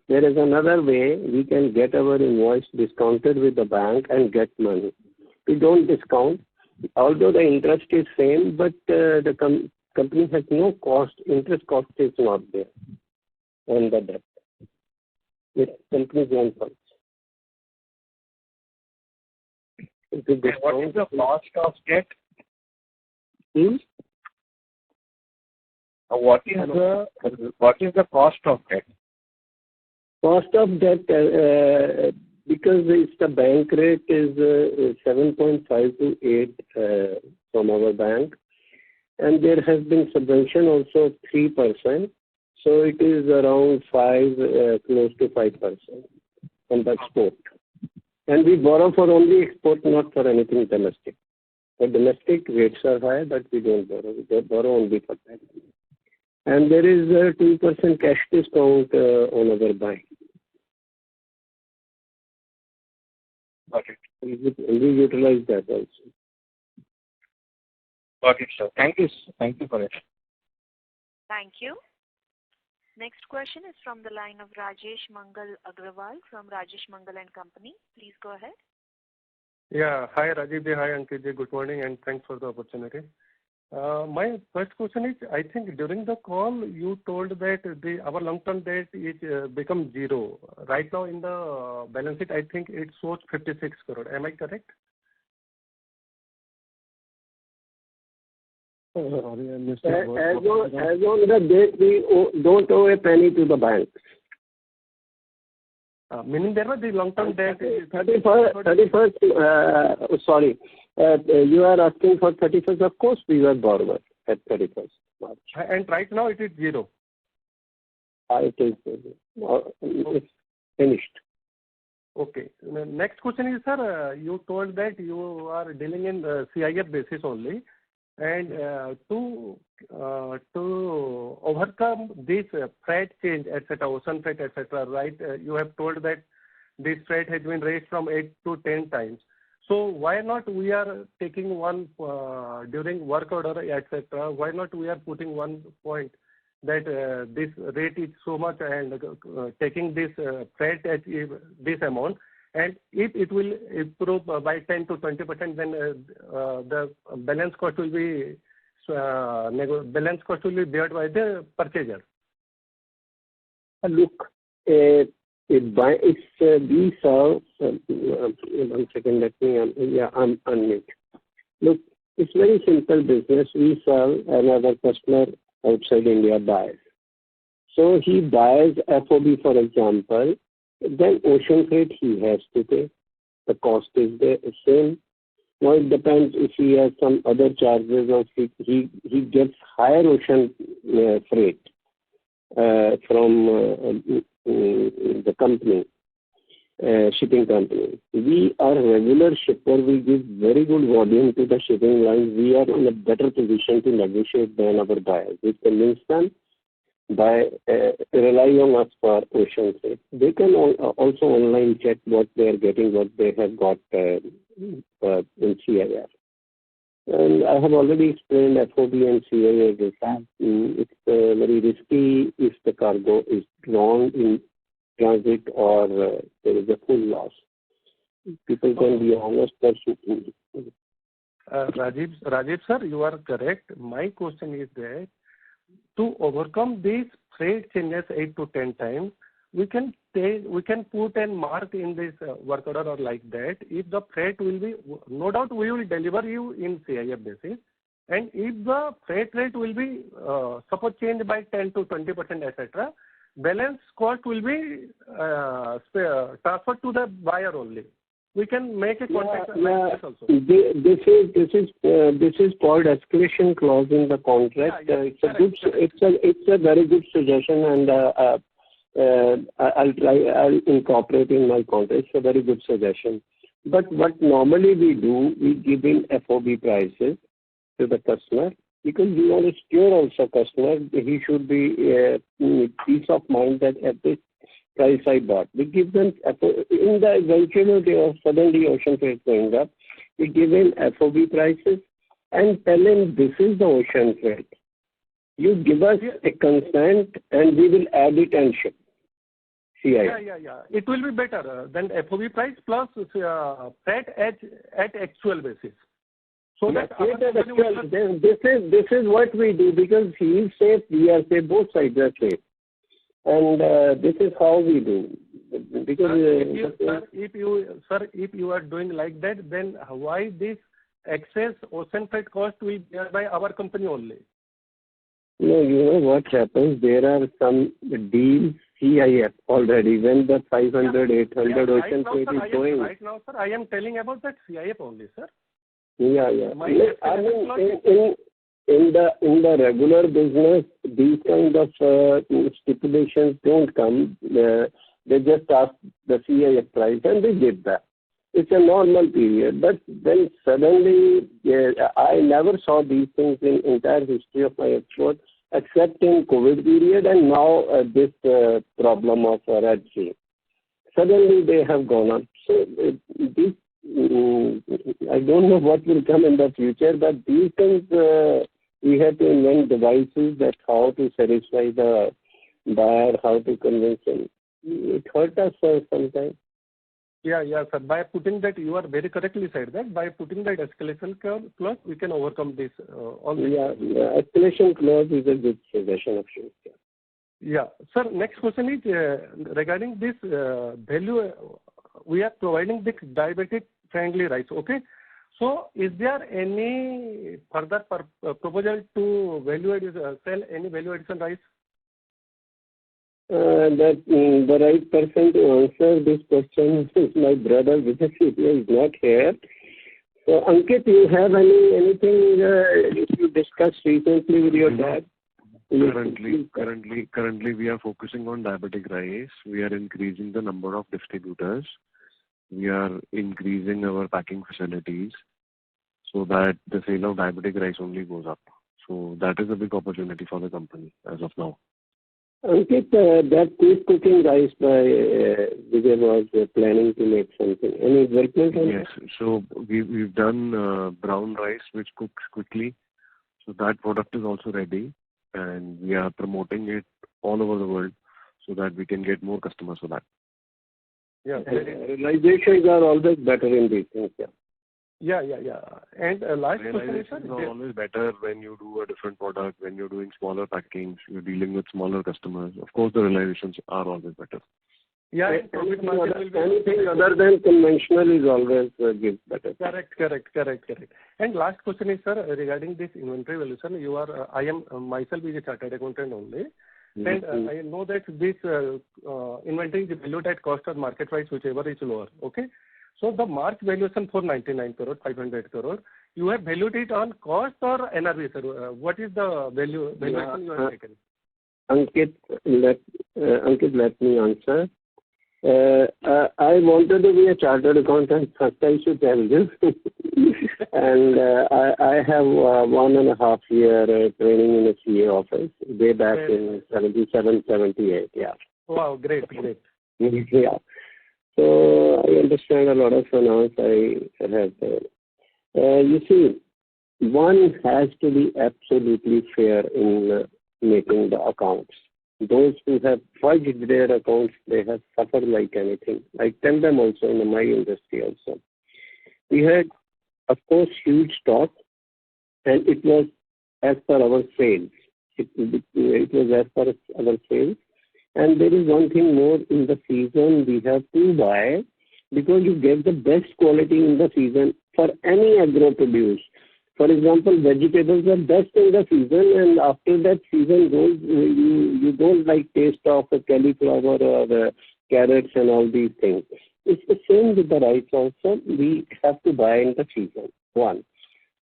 There is another way we can get our invoice discounted with the bank and get money. We don't discount, although the interest is same, but the company has no cost. Interest cost is not there on the debt. It's company's own funds. What is the cost of debt? What is the cost of debt? Cost of debt, because it's the bank rate is 7.5 to 8 from our bank, and there has been subvention also of 3%, so it is around 5, close to 5% on the export. And we borrow for only export, not for anything domestic. For domestic, rates are high, but we don't borrow. We borrow only for that. And there is a 2% cash discount on our buying. Got it. We utilize that also. Got it, sir. Thank you. Thank you for it. Thank you. Next question is from the line of Rajesh Mangal Agrawal from Rajesh Mangal and Company. Please go ahead. Yeah. Hi, Rajiv ji. Hi, Ankit ji. Good morning and thanks for the opportunity. My first question is, I think during the call you told that our long-term debt is become zero. Right now in the balance sheet, I think it shows 56 crore. Am I correct? As on the date, we don't owe a penny to the bank. Meaning there was the long-term debt. 31st, sorry. You are asking for 31st. Of course, we were borrower at 31st March. And right now it is zero. It is it's finished. Okay. Next question is, sir, you told that you are dealing in CIF basis only. And to overcome this freight change, etc., ocean freight, etc., right? You have told that this freight has been raised from 8 to 10 times. So why not we are taking one during work order, etc.? Why not we are putting one point that this rate is so much and taking this freight at this amount? And if it will improve by 10 to 20%, then the balance cost will be bear by the purchaser. Look, we serve. 1 second, let me. I'm unmute. Look, it's very simple business. We serve another customer outside India buys. So he buys FOB, for example. Then ocean freight he has to pay. The cost is the same. Now it depends if he has some other charges or he gets higher ocean freight from the company. shipping company. We are a regular shipper. We give very good volume to the shipping lines. We are in a better position to negotiate than our buyers. We convince them by relying on us for ocean freight. They can also online check what they are getting, what they have got in CIF. And I have already explained FOB and CIF. It's very risky if the cargo is wrong in transit or there is a full loss. People can be honest. Rajiv sir, you are correct. My question is that to overcome these freight changes 8 to 10 times, we can put a mark in this work order or like that. If the freight will be, no doubt we will deliver you in CIF basis. And if the freight rate will be suppose changed by 10 to 20%, etc., balance cost will be transferred to the buyer only. We can make a contract like this also. This is called escalation clause in the contract. It's a very good suggestion, and I'll incorporate in my contract. It's a very good suggestion. But what normally we do, we give in FOB prices to the customer, because we want to secure also customer. He should be peace of mind that at this price I bought. We give them in the eventuality of suddenly ocean freight going up. We give him FOB prices and tell him this is the ocean freight. You give us a consent and we will add it and ship. Yeah. It will be better than FOB price plus freight at actual basis. So that this is what we do, because he is safe, we are safe, both sides are safe. And this is how we do. Because if you are doing like that, then why this excess ocean freight cost will be bear by our company only? No, you know what happens? There are some deals CIF already when the 500, 800 ocean freight is going. Right now, sir, I am telling about that CIF only, sir. Yeah. I mean, in the regular business, these kind of stipulations don't come. They just ask the CIF price and they give that. It's a normal period. But then suddenly, I never saw these things in entire history of my export, except in COVID period and now this problem of Red Sea. Suddenly they have gone up. So this, I don't know what will come in the future, but these things we have to invent devices that how to satisfy the buyer, how to convince him. It hurt us sometimes. Yeah, sir. By putting that, you are very correctly said that by putting that escalation clause, we can overcome this. Escalation clause is a good suggestion of yours. Yeah, sir. Next question is regarding this value. We are providing this diabetic-friendly rice. Okay. So, is there any further proposal to sell any value addition rice? The right person to answer this question is my brother, Vijay Setia, is not here. So, Ankit, you have anything you discussed recently with your dad? Currently, we are focusing on diabetic rice. We are increasing the number of distributors. We are increasing our packing facilities so that the sale of diabetic rice only goes up. So that is a big opportunity for the company as of now. Ankit, that quick cooking rice by Vijay was planning to make something. Any development on that? Yes. So we've done brown rice which cooks quickly. So that product is also ready, and we are promoting it all over the world so that we can get more customers for that. Yeah. Realizations are always better in these things. Yeah. And last question is, realizations are always better when you do a different product, when you're doing smaller packings, you're dealing with smaller customers. Of course, the realizations are always better. Yeah. Anything other than conventional is always gives better. Correct. And last question is, sir, regarding this inventory valuation. I am myself is a chartered accountant only. And I know that this inventory is valued at cost or market price, whichever is lower. Okay. So the March valuation for 99 crore, 500 crore, you have valued it on cost or NRV, sir? What is the valuation you have taken? Ankit, let me answer. I wanted to be a chartered accountant. First, I should tell this. And I have 1.5 year training in a CA office way back in 77, 78. Yeah. Wow, great, great. Yeah. So I understand a lot of finance. I have. You see, one has to be absolutely fair in making the accounts. Those who have fudged their accounts, they have suffered like anything. I tell them also in my industry also. We had, of course, huge stock, and it was as per our sales. It was as per our sales. And there is one thing more in the season we have to buy, because you get the best quality in the season for any agro produce. For example, vegetables are best in the season, and after that season goes, you don't like taste of a cauliflower or carrots and all these things. It's the same with the rice also. We have to buy in the season, one.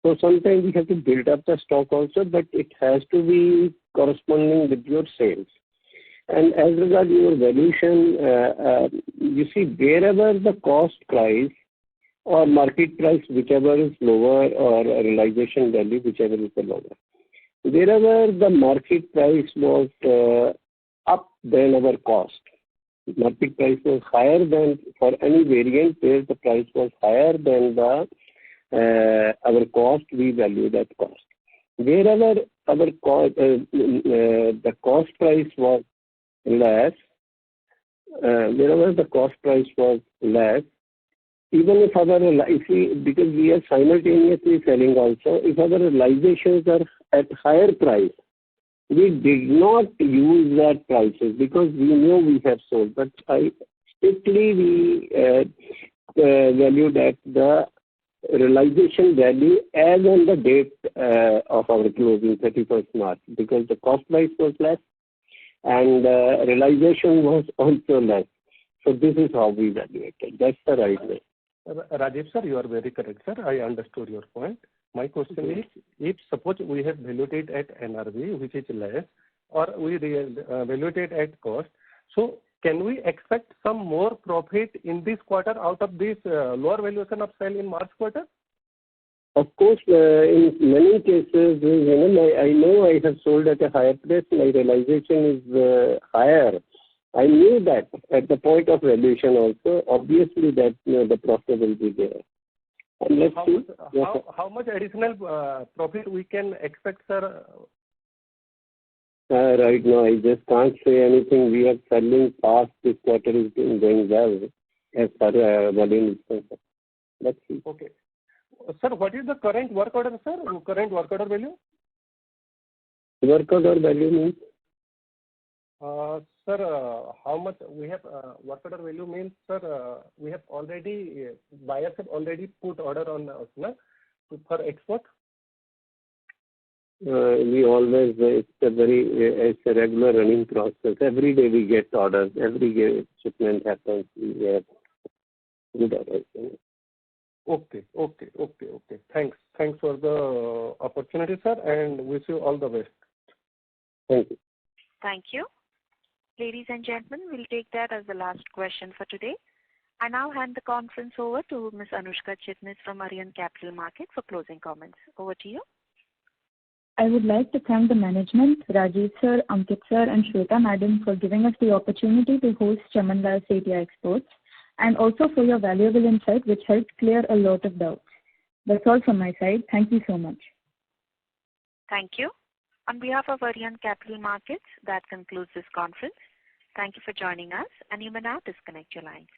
So sometimes we have to build up the stock also, but it has to be corresponding with your sales. And as regards your valuation, you see, wherever the cost price or market price, whichever is lower, or realization value, whichever is the lower. Wherever the market price was up than our cost, market price was higher than, for any variant where the price was higher than the our cost, we value that cost. Wherever our the cost price was less, wherever the cost price was less, even if because we are simultaneously selling also, if our realizations are at higher price, we did not use that prices because we know we have sold. But strictly we valued at the realization value as on the date of our closing 31st March, because the cost price was less and realization was also less. So this is how we evaluated. That's the right way. Rajiv sir, you are very correct, sir. I understood your point. My question is, if suppose we have valued it at NRV, which is less, or we valued it at cost, so can we expect some more profit in this quarter out of this lower valuation of sale in March quarter? Of course, in many cases, I know I have sold at a higher price. My realization is higher. I knew that at the point of valuation also. Obviously, that the profit will be there. And let's see. How much additional profit we can expect, sir? Right now, I just can't say anything. We are selling fast. This quarter is going well as far as volume is concerned. Let's see. Okay. Sir, what is the current work order, sir? Current work order value? Work order value means? Sir, how much we have work order value means, sir, we have already, buyers have already put order on us for export? We always, it's a regular running process. Every day we get orders. Every day shipment happens. We have good orders. Okay. Thanks for the opportunity, sir, and wish you all the best. Thank you. Thank you. Ladies and gentlemen, we'll take that as the last question for today. I now hand the conference over to Ms. Anushka Chitnis from Arihant Capital Markets for closing comments. Over to you. I would like to thank the management, Rajiv sir, Ankit sir, and Shweta madam for giving us the opportunity to host Chaman Lal Setia Exports, and also for your valuable insight which helped clear a lot of doubts. That's all from my side. Thank you so much. Thank you. On behalf of Arihant Capital Markets, that concludes this conference. Thank you for joining us, and you may now disconnect your lines.